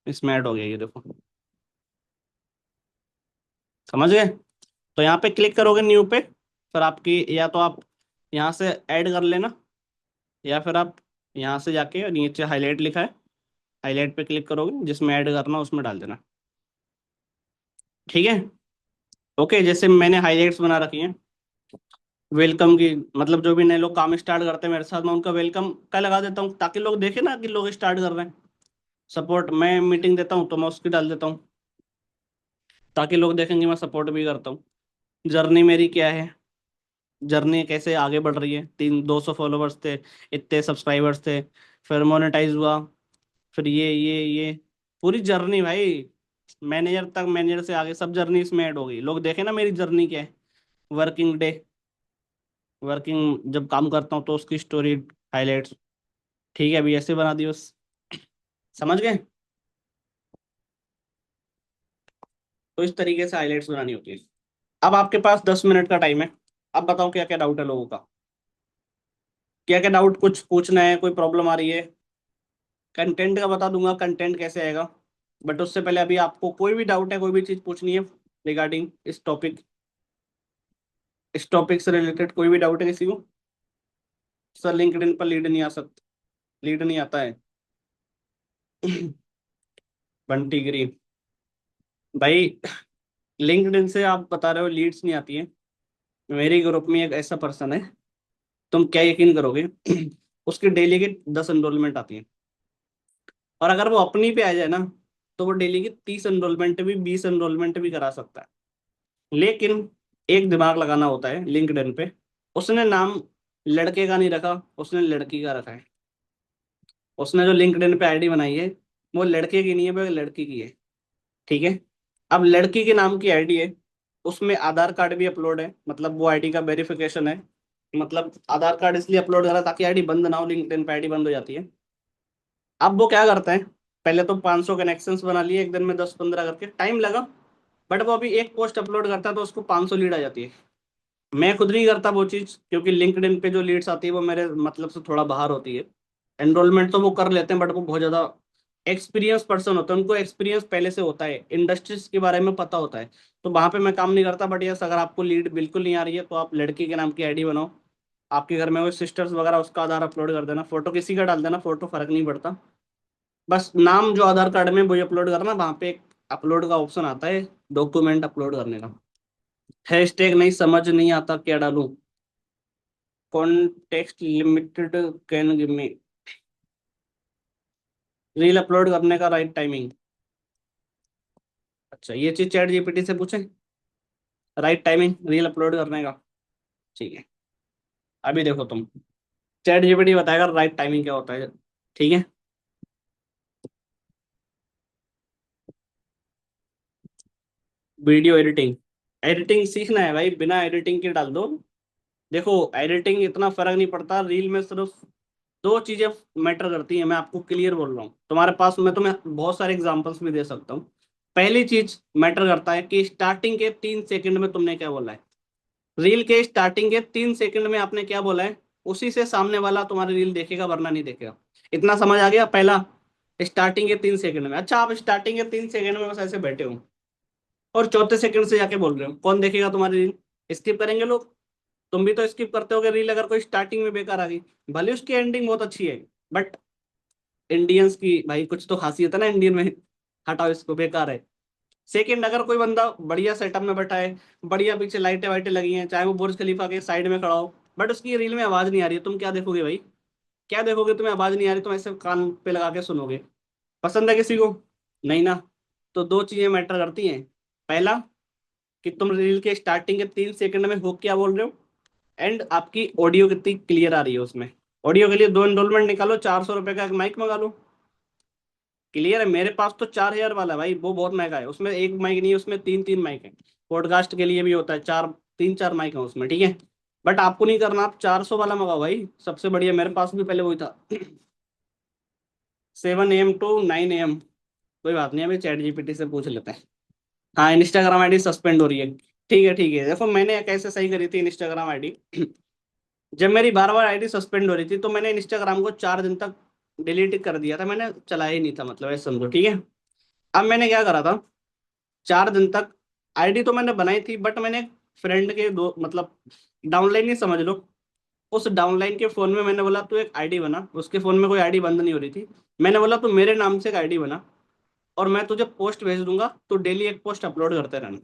इसमें ऐड हो गया ये देखो। समझ गए? तो यहाँ पे क्लिक करोगे न्यू पे, फिर आपकी या तो आप यहाँ से ऐड कर लेना, या फिर आप यहाँ से जाके नीचे हाईलाइट लिखा है, हाईलाइट पे क्लिक करोगे, जिसमें ऐड करना उसमें डाल देना। ठीक है? ओके, जैसे मैंने हाईलाइट्स बना रखी हैं वेलकम की, मतलब जो भी नए लोग काम स्टार्ट करते हैं मेरे साथ, मैं उनका वेलकम का लगा देता हूँ, ताकि लोग देखे ना कि लोग स्टार्ट कर रहे हैं। सपोर्ट, मैं मीटिंग देता हूँ तो मैं उसकी डाल देता हूँ, ताकि लोग देखेंगे मैं सपोर्ट भी करता हूँ। जर्नी मेरी क्या है, जर्नी कैसे आगे बढ़ रही है, 300 200 फॉलोवर्स थे, इतने सब्सक्राइबर्स थे, फिर मोनेटाइज हुआ, फिर ये पूरी जर्नी भाई, मैनेजर तक, मैनेजर से आगे सब जर्नी इसमें ऐड हो गई, लोग देखे ना मेरी जर्नी क्या है। वर्किंग डे, वर्किंग जब काम करता हूँ तो उसकी स्टोरी, हाईलाइट्स। ठीक है, अभी ऐसे बना दी बस। समझ गए? तो इस तरीके से हाईलाइट्स बनानी होती है। अब आपके पास 10 मिनट का टाइम है, अब बताओ क्या क्या डाउट है लोगों का, क्या क्या डाउट, कुछ पूछना है, कोई प्रॉब्लम आ रही है? कंटेंट का बता दूंगा कंटेंट कैसे आएगा, बट उससे पहले अभी आपको कोई भी डाउट है, कोई भी चीज पूछनी है रिगार्डिंग इस टॉपिक से रिलेटेड, कोई भी डाउट है किसी को? सर लिंक्डइन पर लीड नहीं आ सकता, लीड नहीं आता है। बंटी गिरी। भाई लिंक्डइन से आप बता रहे हो लीड्स नहीं आती है। मेरे ग्रुप में एक ऐसा पर्सन है, तुम क्या यकीन करोगे, उसकी डेली की 10 एनरोलमेंट आती है। और अगर वो अपनी पे आ जाए ना, तो वो डेली की 30 एनरोलमेंट भी, 20 एनरोलमेंट भी करा सकता है। लेकिन एक दिमाग लगाना होता है लिंक्डइन पे। उसने नाम लड़के का नहीं रखा, उसने लड़की का रखा है। उसने जो लिंक्डइन पे आईडी बनाई है, वो लड़के की नहीं है, वो एक लड़की की है। ठीक है। अब लड़की के नाम की आईडी है, उसमें आधार कार्ड भी अपलोड है, मतलब वो आईडी का वेरिफिकेशन है। मतलब आधार कार्ड इसलिए अपलोड करा ताकि आईडी बंद ना हो, लिंक्डइन पे आईडी बंद हो जाती है। अब वो क्या करते हैं, पहले तो 500 कनेक्शंस बना लिए एक दिन में, 10-15 करके, टाइम लगा। बट वो अभी एक पोस्ट अपलोड करता है तो उसको 500 लीड आ जाती है। मैं खुद नहीं करता वो चीज़, क्योंकि लिंक्डइन पे जो लीड्स आती है वो मेरे मतलब से थोड़ा बाहर होती है। एनरोलमेंट तो वो कर लेते हैं, बट वो बहुत ज़्यादा एक्सपीरियंस पर्सन होते हैं, उनको एक्सपीरियंस पहले से होता है, इंडस्ट्रीज के बारे में पता होता है। तो वहां पे मैं काम नहीं करता। बट यस, अगर आपको लीड बिल्कुल नहीं आ रही है तो आप लड़की के नाम की आईडी बनाओ। आपके घर में कोई सिस्टर्स वगैरह, उसका आधार अपलोड कर देना, फोटो किसी का डाल देना, फोटो फर्क नहीं पड़ता। बस नाम जो आधार कार्ड में वही अपलोड करना, वहां पे एक अपलोड का ऑप्शन आता है, डॉक्यूमेंट अपलोड करने का। हैशटैग नहीं, समझ नहीं आता क्या डालूं। Context limited, can give me. Reel upload करने का राइट टाइमिंग। अच्छा, ये चीज चैट जीपीटी से पूछे, राइट टाइमिंग रील अपलोड करने का। ठीक है। अभी देखो तुम, चैट जीपीटी बताएगा राइट टाइमिंग क्या होता है। ठीक है। वीडियो एडिटिंग, एडिटिंग सीखना है भाई, बिना एडिटिंग के डाल दो। देखो एडिटिंग इतना फर्क नहीं पड़ता, रील में सिर्फ दो चीजें मैटर करती हैं। मैं आपको क्लियर बोल रहा हूँ, तुम्हारे पास मैं तुम्हें बहुत सारे एग्जांपल्स भी दे सकता हूँ। पहली चीज मैटर करता है कि स्टार्टिंग के 3 सेकंड में तुमने क्या बोला है। रील के स्टार्टिंग के 3 सेकंड में आपने क्या बोला है, उसी से सामने वाला तुम्हारी रील देखेगा, वरना नहीं देखेगा। इतना समझ आ गया। पहला, स्टार्टिंग के 3 सेकंड में। अच्छा, आप स्टार्टिंग के 3 सेकंड में बस ऐसे बैठे हो और चौथे सेकंड से जाके बोल रहे हो, कौन देखेगा तुम्हारी रील? स्किप करेंगे लोग। तुम भी तो स्किप करते होगे रील, अगर कोई स्टार्टिंग में बेकार आ गई। भले उसकी एंडिंग बहुत अच्छी है, बट इंडियंस की भाई कुछ तो खासियत है ना इंडियन में। हटाओ इसको, बेकार है। सेकंड, अगर कोई बंदा बढ़िया सेटअप में बैठा है, बढ़िया पीछे लाइटें वाइटें लगी हैं, चाहे वो बुर्ज खलीफा के साइड में खड़ा हो, बट उसकी रील में आवाज नहीं आ रही है, तुम क्या देखोगे भाई? क्या देखोगे? तुम्हें आवाज नहीं आ रही, तुम ऐसे कान पे लगा के सुनोगे? पसंद है किसी को? नहीं ना। तो दो चीजें मैटर करती हैं। पहला, कि तुम रील के स्टार्टिंग के 3 सेकंड में हो क्या बोल रहे हो, एंड आपकी ऑडियो कितनी क्लियर आ रही है उसमें। ऑडियो के लिए 2 एनरोलमेंट निकालो, 400 रुपए का एक माइक मंगा लो। क्लियर है? मेरे पास तो 4,000 वाला है भाई, वो बहुत महंगा है, उसमें एक माइक नहीं है, उसमें 3-3 माइक है। पॉडकास्ट के लिए भी होता है, 3-4 माइक है उसमें। ठीक है। बट आपको नहीं करना, आप 400 वाला मंगाओ भाई, सबसे बढ़िया। मेरे पास भी पहले वही था। 7 AM to 9 AM। कोई बात नहीं, अभी चैट जीपीटी से पूछ लेते हैं। हाँ, इंस्टाग्राम आईडी सस्पेंड हो रही है। ठीक है, ठीक है। देखो मैंने कैसे सही करी थी इंस्टाग्राम आईडी। जब मेरी बार बार आईडी सस्पेंड हो रही थी, तो मैंने इंस्टाग्राम को 4 दिन तक डिलीट कर दिया था, मैंने चलाया ही नहीं था, मतलब ऐसे समझो। ठीक है। अब मैंने क्या करा था, 4 दिन तक आईडी तो मैंने बनाई थी, बट मैंने फ्रेंड के दो, मतलब डाउनलाइन ही समझ लो। उस डाउनलाइन के फोन में मैंने बोला तू एक आईडी बना, उसके फोन में कोई आईडी बंद नहीं हो रही थी। मैंने बोला तू मेरे नाम से एक आईडी बना, और मैं तुझे पोस्ट भेज दूंगा, तो डेली एक पोस्ट अपलोड करते रहना।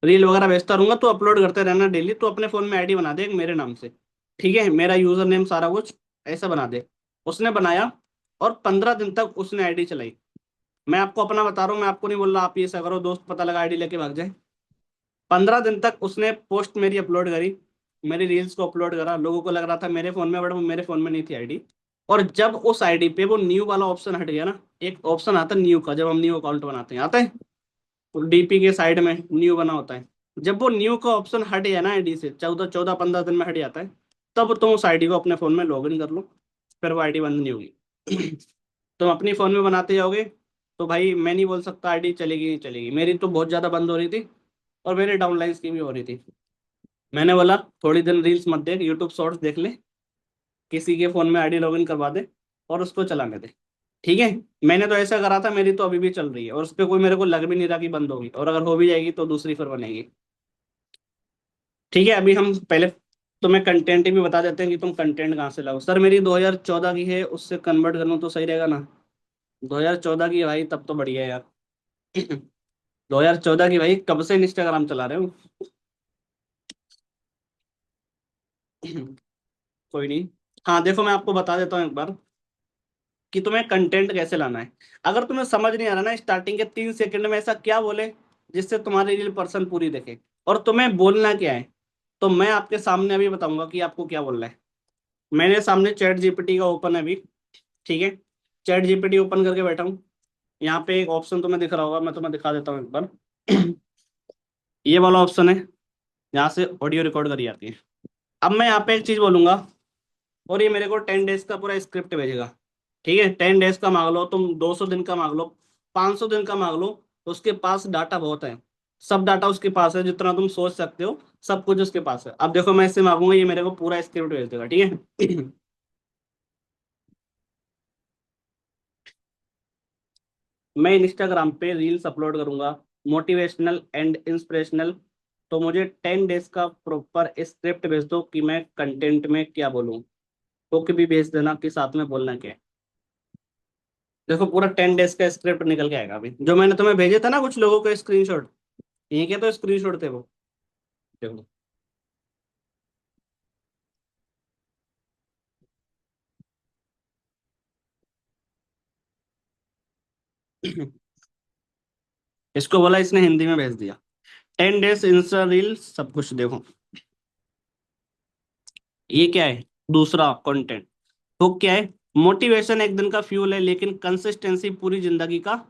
रील वगैरह भेजता रहूंगा तो अपलोड करते रहना डेली। तो अपने फोन में आईडी बना दे एक मेरे नाम से। ठीक है, मेरा यूजर नेम सारा कुछ ऐसा बना दे। उसने बनाया, और 15 दिन तक उसने आईडी चलाई। मैं आपको अपना बता रहा हूँ, मैं आपको नहीं बोल रहा आप ये ऐसा करो, दोस्त पता लगा आईडी लेके भाग जाए। 15 दिन तक उसने पोस्ट मेरी अपलोड करी, मेरी रील्स को अपलोड करा। लोगों को लग रहा था मेरे फोन में, बट वो मेरे फोन में नहीं थी आईडी। और जब उस आईडी पे वो न्यू वाला ऑप्शन हट गया ना, एक ऑप्शन आता है न्यू का, जब हम न्यू अकाउंट बनाते हैं, आता है डीपी के साइड में न्यू बना होता है। जब वो न्यू का ऑप्शन हट गया ना आईडी से, 14-14-15 दिन में हट जाता है, तब तुम उस आईडी को अपने फोन में लॉग इन कर लो। फिर वो आईडी बंद नहीं होगी। तुम अपनी फोन में बनाते जाओगे, तो भाई मैं नहीं बोल सकता आईडी चलेगी नहीं चलेगी। मेरी तो बहुत ज्यादा बंद हो रही थी, और मेरे डाउनलाइंस की भी हो रही थी। मैंने बोला थोड़ी दिन रील्स मत देख, यूट्यूब शॉर्ट्स देख ले, किसी के फोन में आईडी लॉगिन करवा दे, और उसको चलाने दे। ठीक है। मैंने तो ऐसा करा था, मेरी तो अभी भी चल रही है, और उस पर कोई मेरे को लग भी नहीं रहा कि बंद होगी, और अगर हो भी जाएगी तो दूसरी फिर बनेगी। ठीक है। अभी हम पहले तुम्हें कंटेंट भी बता देते हैं कि तुम कंटेंट कहाँ से लाओ। सर मेरी 2014 की है, उससे कन्वर्ट करूँ तो सही रहेगा ना? 2014 की है भाई, तब तो बढ़िया है यार। 2014 की भाई, कब से इंस्टाग्राम चला रहे हो? कोई नहीं। हाँ देखो, मैं आपको बता देता हूँ एक बार कि तुम्हें कंटेंट कैसे लाना है। अगर तुम्हें समझ नहीं आ रहा ना, स्टार्टिंग के 3 सेकंड में ऐसा क्या बोले जिससे तुम्हारी रील पर्सन पूरी देखे, और तुम्हें बोलना क्या है, तो मैं आपके सामने अभी बताऊंगा कि आपको क्या बोलना है। मेरे सामने चैट जीपीटी का ओपन है अभी। ठीक है, चैट जीपीटी ओपन करके बैठा हूँ। यहाँ पे एक ऑप्शन तुम्हें दिख रहा होगा, मैं तुम्हें दिखा देता हूँ एक बार। ये वाला ऑप्शन है, यहाँ से ऑडियो रिकॉर्ड करी जाती है। अब मैं यहाँ पे एक चीज बोलूंगा, और ये मेरे को 10 डेज का पूरा स्क्रिप्ट भेजेगा। ठीक है, 10 डेज का मांग लो तुम, 200 दिन का मांग लो, 500 दिन का मांग लो, तो उसके पास डाटा बहुत है। सब डाटा उसके पास है, जितना तुम सोच सकते हो सब कुछ उसके पास है। अब देखो, मैं इससे मांगूंगा, ये मेरे को पूरा स्क्रिप्ट भेज देगा। ठीक है। मैं इंस्टाग्राम पे रील्स अपलोड करूंगा, मोटिवेशनल एंड इंस्पिरेशनल। तो मुझे 10 डेज का प्रॉपर स्क्रिप्ट भेज दो कि मैं कंटेंट में क्या बोलूँ। तो भी भेज देना कि साथ में बोलना क्या है। देखो, पूरा 10 डेज का स्क्रिप्ट निकल के आएगा अभी, जो मैंने तुम्हें भेजे था ना कुछ लोगों के स्क्रीनशॉट। ये क्या, तो स्क्रीनशॉट थे वो। देखो। इसको बोला, इसने हिंदी में भेज दिया। 10 डेज इंस्टा रील सब कुछ देखो। ये क्या है? दूसरा कंटेंट। तो क्या है? मोटिवेशन एक दिन का फ्यूल है, लेकिन कंसिस्टेंसी पूरी जिंदगी का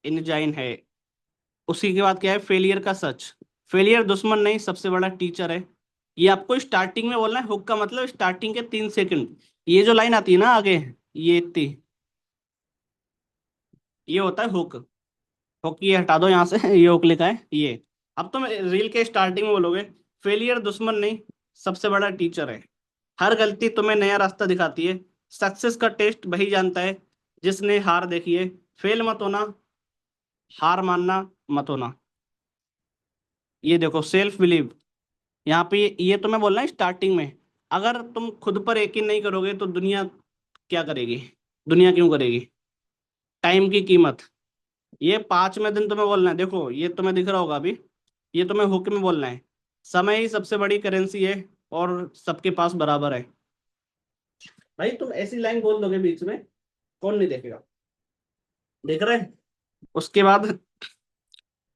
इंजाइन है। उसी के बाद क्या है? फेलियर का सच। फेलियर दुश्मन नहीं, सबसे बड़ा टीचर है। ये आपको स्टार्टिंग में बोलना है। हुक का मतलब स्टार्टिंग के 3 सेकंड। ये जो लाइन आती है ना आगे, ये इतनी, ये होता है हुक। हुक ये हटा दो यहाँ से। ये हुक लिखा है ये। अब तुम रील के स्टार्टिंग में बोलोगे, फेलियर दुश्मन नहीं, सबसे बड़ा टीचर है। हर गलती तुम्हें नया रास्ता दिखाती है। सक्सेस का टेस्ट वही जानता है जिसने हार देखी है। फेल मत होना, हार मानना मत होना। ये देखो, सेल्फ बिलीव। यहाँ पे ये तुम्हें बोलना है स्टार्टिंग में। अगर तुम खुद पर यकीन नहीं करोगे तो दुनिया क्या करेगी? दुनिया क्यों करेगी? टाइम की कीमत। ये 5वें दिन तुम्हें बोलना है। देखो, ये तुम्हें दिख रहा होगा अभी। ये तुम्हें हुक में बोलना है। समय ही सबसे बड़ी करेंसी है, और सबके पास बराबर है। भाई तुम ऐसी लाइन बोल दोगे बीच में, कौन नहीं देखेगा? देख रहे हैं? उसके बाद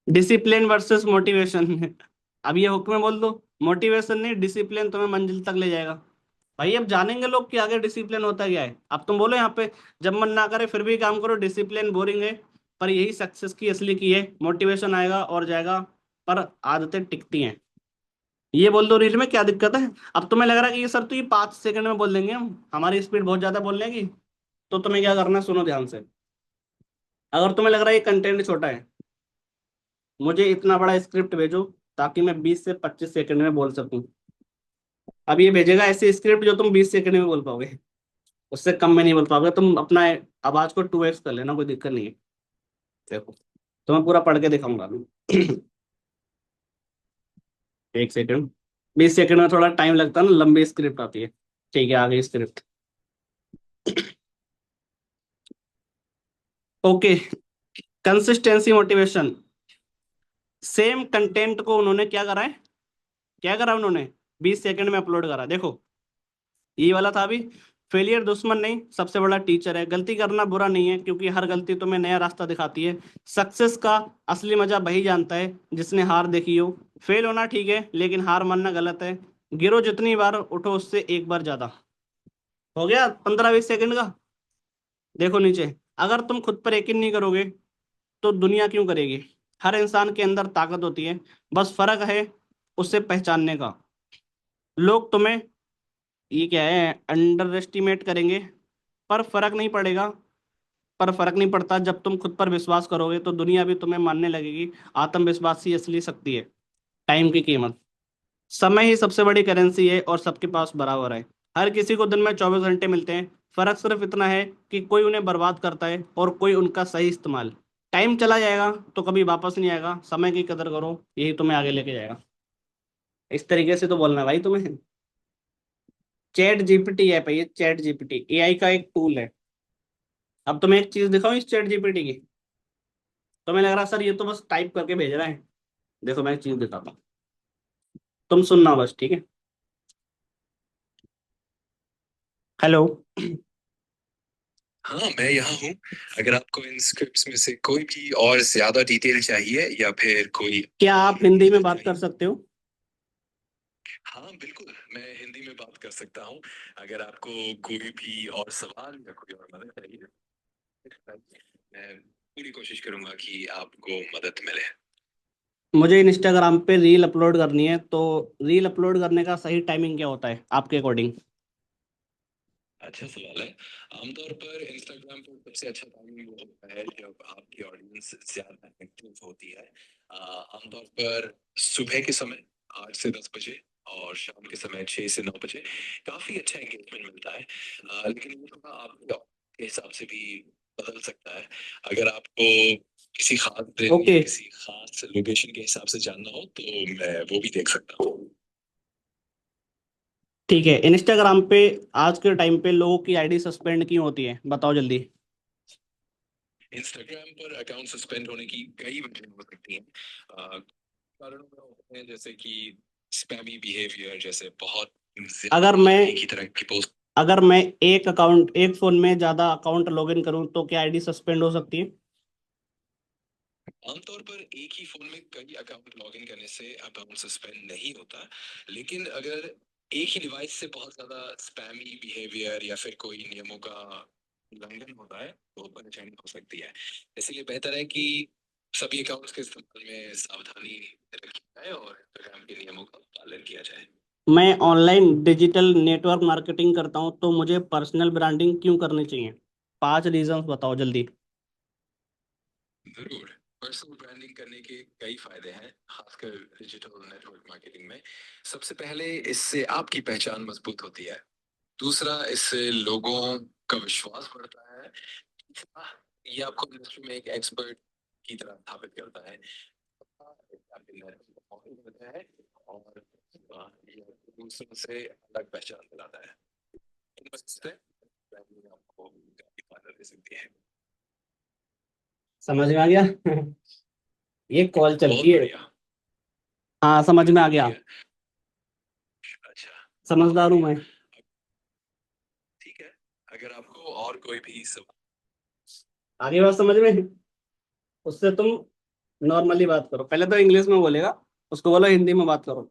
डिसिप्लिन वर्सेस मोटिवेशन। अब ये हुक में बोल दो, मोटिवेशन नहीं, डिसिप्लिन तुम्हें मंजिल तक ले जाएगा। भाई अब जानेंगे लोग कि आगे डिसिप्लिन होता क्या है। अब तुम बोलो यहाँ पे, जब मन ना करे फिर भी काम करो, डिसिप्लिन बोरिंग है, पर यही सक्सेस की असली की है। मोटिवेशन आएगा और जाएगा, पर आदतें टिकती हैं। ये बोल दो रील में, क्या दिक्कत है? अब तुम्हें लग रहा है कि ये सर तो ये 5 सेकंड में बोल देंगे हम, हमारी स्पीड बहुत ज्यादा बोलने की। तो तुम्हें क्या करना है, सुनो ध्यान से। अगर तुम्हें लग रहा है ये कंटेंट छोटा है, मुझे इतना बड़ा स्क्रिप्ट भेजो, ताकि मैं 20 से 25 सेकंड में बोल सकूं। अब ये भेजेगा ऐसी स्क्रिप्ट जो तुम 20 सेकंड में बोल पाओगे, उससे कम में नहीं बोल पाओगे। तुम अपना आवाज को 2x कर लेना, कोई दिक्कत नहीं है। देखो, तो मैं पूरा पढ़ के दिखाऊंगा अभी। एक सेकंड। 20 सेकंड में थोड़ा टाइम लगता है ना, लंबी स्क्रिप्ट आती है। ठीक है, आ गई script. Okay. Consistency motivation. Same content को उन्होंने क्या करा है? क्या करा उन्होंने? 20 सेकंड में अपलोड करा। देखो, ये वाला था अभी। फेलियर दुश्मन नहीं, सबसे बड़ा टीचर है। गलती करना बुरा नहीं है, क्योंकि हर गलती तुम्हें नया रास्ता दिखाती है। सक्सेस का असली मजा वही जानता है जिसने हार देखी हो। फेल होना ठीक है, लेकिन हार मानना गलत है। गिरो जितनी बार, उठो उससे एक बार ज्यादा। हो गया 15-20 सेकंड का। देखो नीचे, अगर तुम खुद पर यकीन नहीं करोगे तो दुनिया क्यों करेगी? हर इंसान के अंदर ताकत होती है, बस फर्क है उसे पहचानने का। लोग तुम्हें, ये क्या है, अंडर एस्टिमेट करेंगे, पर फर्क नहीं पड़ेगा। पर फर्क नहीं पड़ता, जब तुम खुद पर विश्वास करोगे तो दुनिया भी तुम्हें मानने लगेगी। आत्मविश्वास ही असली शक्ति है। टाइम की कीमत। समय ही सबसे बड़ी करेंसी है, और सबके पास बराबर है। हर किसी को दिन में 24 घंटे मिलते हैं। फर्क सिर्फ इतना है कि कोई उन्हें बर्बाद करता है और कोई उनका सही इस्तेमाल। टाइम चला जाएगा तो कभी वापस नहीं आएगा, समय की कदर करो, यही तुम्हें आगे लेके जाएगा। इस तरीके से तो बोलना है भाई तुम्हें। चैट जीपीटी ऐप है ये, चैट जीपीटी एआई का एक टूल है। अब तुम्हें एक चीज दिखाऊं इस चैट जीपीटी की, तो मैं लग रहा सर ये तो बस टाइप करके भेज रहा है। देखो मैं एक चीज दिखाता हूँ, तुम सुनना बस, ठीक है। हेलो। हाँ, मैं यहाँ हूँ। अगर आपको इन स्क्रिप्ट्स में से कोई भी और ज्यादा डिटेल चाहिए या फिर कोई क्या आप और हिंदी में मदद बात चाहिए। कर सकते हो? हाँ बिल्कुल, मैं हिंदी में बात कर सकता हूँ। अगर आपको कोई भी और सवाल या कोई और मदद चाहिए, मैं पूरी कोशिश करूंगा कि आपको मदद मिले। मुझे इंस्टाग्राम पे रील अपलोड करनी है, तो रील अपलोड करने का सही टाइमिंग क्या होता है आपके अकॉर्डिंग? अच्छा सवाल है। आमतौर पर इंस्टाग्राम पर सबसे अच्छा टाइमिंग वो होता है जब आपकी ऑडियंस ज्यादा एक्टिव होती है। आमतौर पर सुबह के समय 8 से 10 बजे और शाम के समय 6 से 9 बजे काफी अच्छा एंगेजमेंट मिलता है। लेकिन वो थोड़ा आपके हिसाब से भी बदल सकता है। अगर आपको किसी खास दिन या ओके, किसी खास लोकेशन के हिसाब से जानना हो तो मैं वो भी देख सकता हूँ। ठीक है। इंस्टाग्राम पे आज के टाइम पे लोगों की आईडी सस्पेंड क्यों होती है, बताओ जल्दी। इंस्टाग्राम पर अकाउंट सस्पेंड होने की कई वजह हो सकती हैं। कारणों में होते हैं जैसे कि स्पैमी बिहेवियर, जैसे बहुत ज्यादा अगर मैं एक ही तरह की पोस्ट। अगर मैं एक अकाउंट, एक फोन में ज्यादा अकाउंट लॉगिन करूं तो क्या आईडी सस्पेंड हो सकती है? आमतौर पर एक ही फोन में कई अकाउंट लॉगिन करने से अकाउंट सस्पेंड नहीं होता। लेकिन अगर एक ही डिवाइस से बहुत ज्यादा स्पैमी बिहेवियर या फिर कोई नियमों का उल्लंघन होता है तो परेशानी हो सकती है। इसलिए बेहतर है कि सभी अकाउंट्स के इस्तेमाल में सावधानी रखी जाए और इंस्टाग्राम के नियमों का पालन किया जाए। मैं ऑनलाइन डिजिटल नेटवर्क मार्केटिंग करता हूं, तो मुझे पर्सनल ब्रांडिंग क्यों करनी चाहिए? 5 रीजंस बताओ जल्दी। जरूर। पर्सनल ब्रांडिंग करने के कई फायदे हैं, खासकर डिजिटल नेटवर्क मार्केटिंग में। सबसे पहले इससे आपकी पहचान मजबूत होती है। दूसरा, इससे लोगों का विश्वास बढ़ता है। तीसरा, ये आपको इंडस्ट्री में एक एक्सपर्ट की तरह स्थापित करता है। चौथा, इससे आपके network को और बढ़ता है। और ये दूसरों से अलग पहचान दिलाता है। इन वजह से branding आपको काफी फायदा दे सकती है। समझ में आ गया? ये कॉल चल बहुत रही है। बढ़िया। हाँ समझ में आ ठीक गया। है। अच्छा। बहुत समझदार हूँ बढ़िया। मैं। ठीक है। अगर आपको और कोई भी सवाल। आगे बात समझ में? उससे तुम नॉर्मली बात करो, पहले तो इंग्लिश में बोलेगा, उसको बोलो हिंदी में बात करो।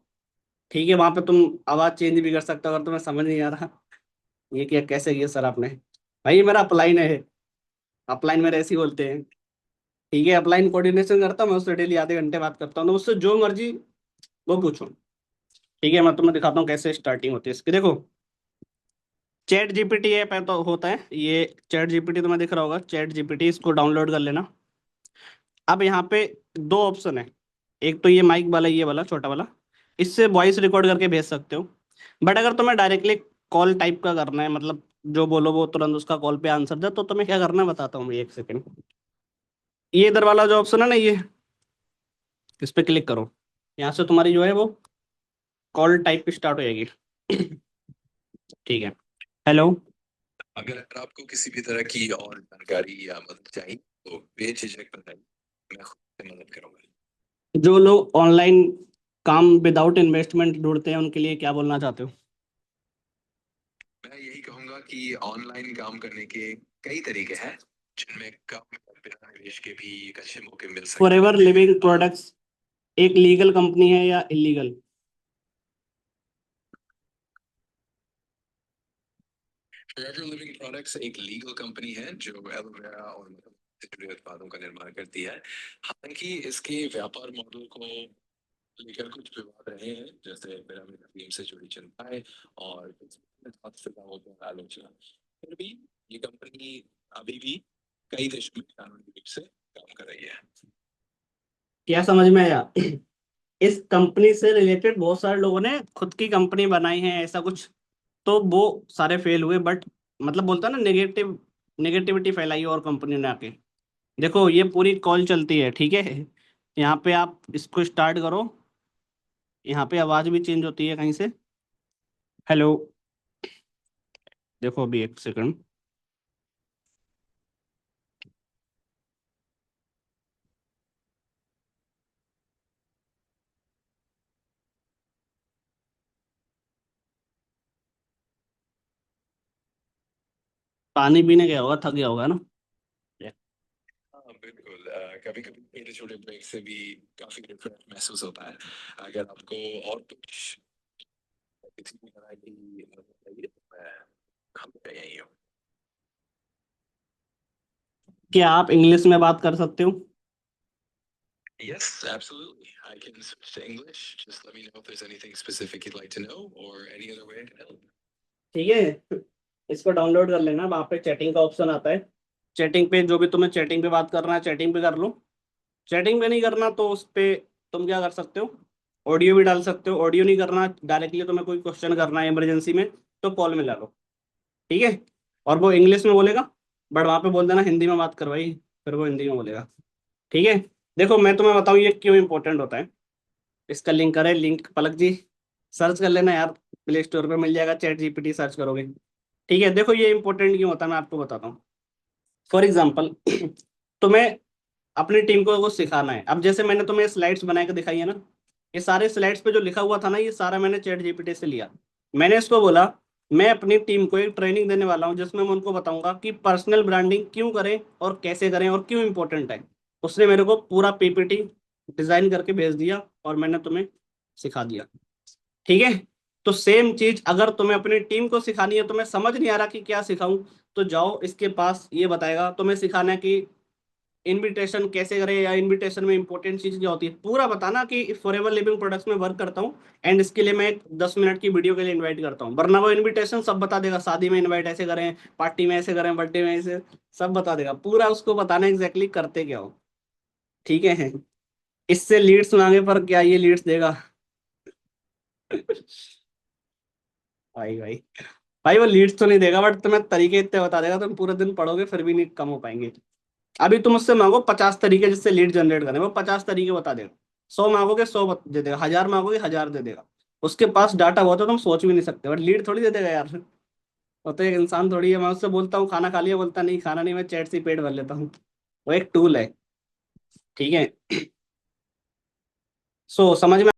ठीक है, वहां पे तुम आवाज चेंज भी कर सकते हो अगर तुम्हें समझ नहीं आ रहा। ये क्या कैसे किया सर आपने? भाई ये मेरा अपलाइन है, अपलाइन में ऐसे ही बोलते हैं। ठीक है, अपलाइन कोऑर्डिनेशन करता हूँ मैं, उससे डेली आधे घंटे बात करता हूँ, तो उससे जो मर्जी वो पूछो। ठीक है, मैं तुम्हें दिखाता हूँ कैसे स्टार्टिंग होती है इसकी। देखो, चैट जीपीटी ऐप है तो होता है ये। चैट जीपीटी तुम्हें दिख रहा होगा, चैट जीपीटी, इसको डाउनलोड कर लेना। अब यहाँ पे दो ऑप्शन है, एक तो ये माइक वाला, ये वाला छोटा वाला, इससे वॉइस रिकॉर्ड करके भेज सकते हो। बट अगर तुम्हें डायरेक्टली कॉल टाइप का करना है, मतलब जो बोलो वो तुरंत उसका कॉल पे आंसर दे, तो तुम्हें क्या करना है बताता हूँ मैं, एक सेकंड। ये इधर वाला जो ऑप्शन है ना, ये इस पे क्लिक करो। यहाँ से तुम्हारी जो है वो कॉल टाइप स्टार्ट हो जाएगी। ठीक है। हेलो। अगर आपको किसी भी तरह की और जानकारी या मदद चाहिए तो बेझिझक बताइए, मैं खुद से मदद करूंगा। जो लोग ऑनलाइन काम विदाउट इन्वेस्टमेंट ढूंढते हैं उनके लिए क्या बोलना चाहते हो? मैं यही कहूंगा कि ऑनलाइन काम करने के कई तरीके हैं जिनमें कम बिना निवेश के भी अच्छे मौके मिल सकते हैं। फॉरएवर लिविंग प्रोडक्ट्स एक लीगल कंपनी है या इलीगल? फॉरएवर लिविंग प्रोडक्ट्स एक लीगल कंपनी है जो एलोवेरा और से जुड़े उत्पादों का निर्माण करती है। हालांकि इसके व्यापार मॉडल को लेकर कुछ विवाद रहे हैं, जैसे पिरामिड स्कीम से जुड़ी चिंताएं और कुछ हादसे का होता है आलोचना। फिर भी ये कंपनी अभी भी कई देशों में कानूनी रूप से काम कर रही है। क्या समझ में आया? इस कंपनी से रिलेटेड बहुत सारे लोगों ने खुद की कंपनी बनाई है ऐसा कुछ, तो वो सारे फेल हुए। बट मतलब बोलता है ना, नेगेटिविटी फैलाई और कंपनी ने आके। देखो ये पूरी कॉल चलती है, ठीक है। यहाँ पे आप इसको स्टार्ट करो, यहाँ पे आवाज भी चेंज होती है कहीं से। हेलो। देखो अभी एक सेकंड। पानी पीने गया होगा, थक गया होगा ना। हाँ बिल्कुल, कभी कभी छोटे छोटे ब्रेक से भी काफी रिफ्रेश महसूस होता है। अगर आपको और कुछ किसी भी तरह की मदद चाहिए तो मैं हमेशा यही हूँ। क्या आप इंग्लिश में बात कर सकते हो? Yes, absolutely. I can switch to English. Just let me know if there's anything specific you'd like to know or any other way I can help. ठीक है, इसको डाउनलोड कर लेना, वहाँ पे चैटिंग का ऑप्शन आता है। चैटिंग पे जो भी तुम्हें चैटिंग पे बात करना है चैटिंग पे कर लो। चैटिंग पे नहीं करना तो उस पे तुम क्या कर सकते हो, ऑडियो भी डाल सकते हो। ऑडियो नहीं करना, डायरेक्टली तुम्हें कोई क्वेश्चन करना है इमरजेंसी में, तो कॉल में ला लो। ठीक है, और वो इंग्लिश में बोलेगा, बट वहाँ पे बोल देना हिंदी में बात करवाई, फिर वो हिंदी में बोलेगा। ठीक है। देखो मैं तुम्हें बताऊँ ये क्यों इंपॉर्टेंट होता है। इसका लिंक है, लिंक पलक जी सर्च कर लेना यार, प्ले स्टोर पे मिल जाएगा, चैट जीपीटी सर्च करोगे। ठीक है, देखो ये इंपॉर्टेंट क्यों होता है मैं आपको बताता हूँ। फॉर एग्जाम्पल तुम्हें अपनी टीम को कुछ सिखाना है। अब जैसे मैंने तुम्हें स्लाइड्स बना के दिखाई है ना, ये सारे स्लाइड्स पे जो लिखा हुआ था ना, ये सारा मैंने चैट जीपीटी से लिया। मैंने इसको बोला मैं अपनी टीम को एक ट्रेनिंग देने वाला हूँ जिसमें मैं उनको बताऊंगा कि पर्सनल ब्रांडिंग क्यों करें और कैसे करें और क्यों इंपॉर्टेंट है। उसने मेरे को पूरा पीपीटी डिजाइन करके भेज दिया और मैंने तुम्हें सिखा दिया। ठीक है, तो सेम चीज अगर तुम्हें अपनी टीम को सिखानी है, तुम्हें समझ नहीं आ रहा कि क्या सिखाऊं, तो जाओ इसके पास, ये बताएगा तुम्हें सिखाना है कि इनविटेशन कैसे करें या इनविटेशन में इंपॉर्टेंट चीज क्या होती है, पूरा बताना कि फॉरएवर लिविंग प्रोडक्ट्स में वर्क करता हूँ एंड इसके लिए मैं एक 10 मिनट की वीडियो के लिए इनवाइट करता हूँ। वरना वो इनविटेशन सब बता देगा, शादी में इनवाइट ऐसे करें, पार्टी में ऐसे करें, बर्थडे में ऐसे, सब बता देगा। पूरा उसको बताना एग्जैक्टली करते क्या हो। ठीक है, इससे लीड्स मांगे पर क्या ये लीड्स देगा? भाई भाई, भाई वो लीड्स तो नहीं देगा बट तुम्हें तरीके इतने बता देगा, तुम पूरे दिन पढ़ोगे फिर भी नहीं कम हो पाएंगे। अभी तुम उससे मांगो 50 तरीके जिससे लीड जनरेट करें, वो 50 तरीके बता देगा। 100 मांगोगे 100 दे देगा, 1000 मांगोगे 1000 दे देगा। उसके पास डाटा बहुत है, तुम सोच भी नहीं सकते, बट लीड थोड़ी दे देगा यार। वो तो एक इंसान थोड़ी है। मैं उससे बोलता हूँ खाना खा लिया, बोलता नहीं खाना नहीं, मैं चैट से ही पेट भर लेता हूँ। वो एक टूल है। ठीक है, सो समझ में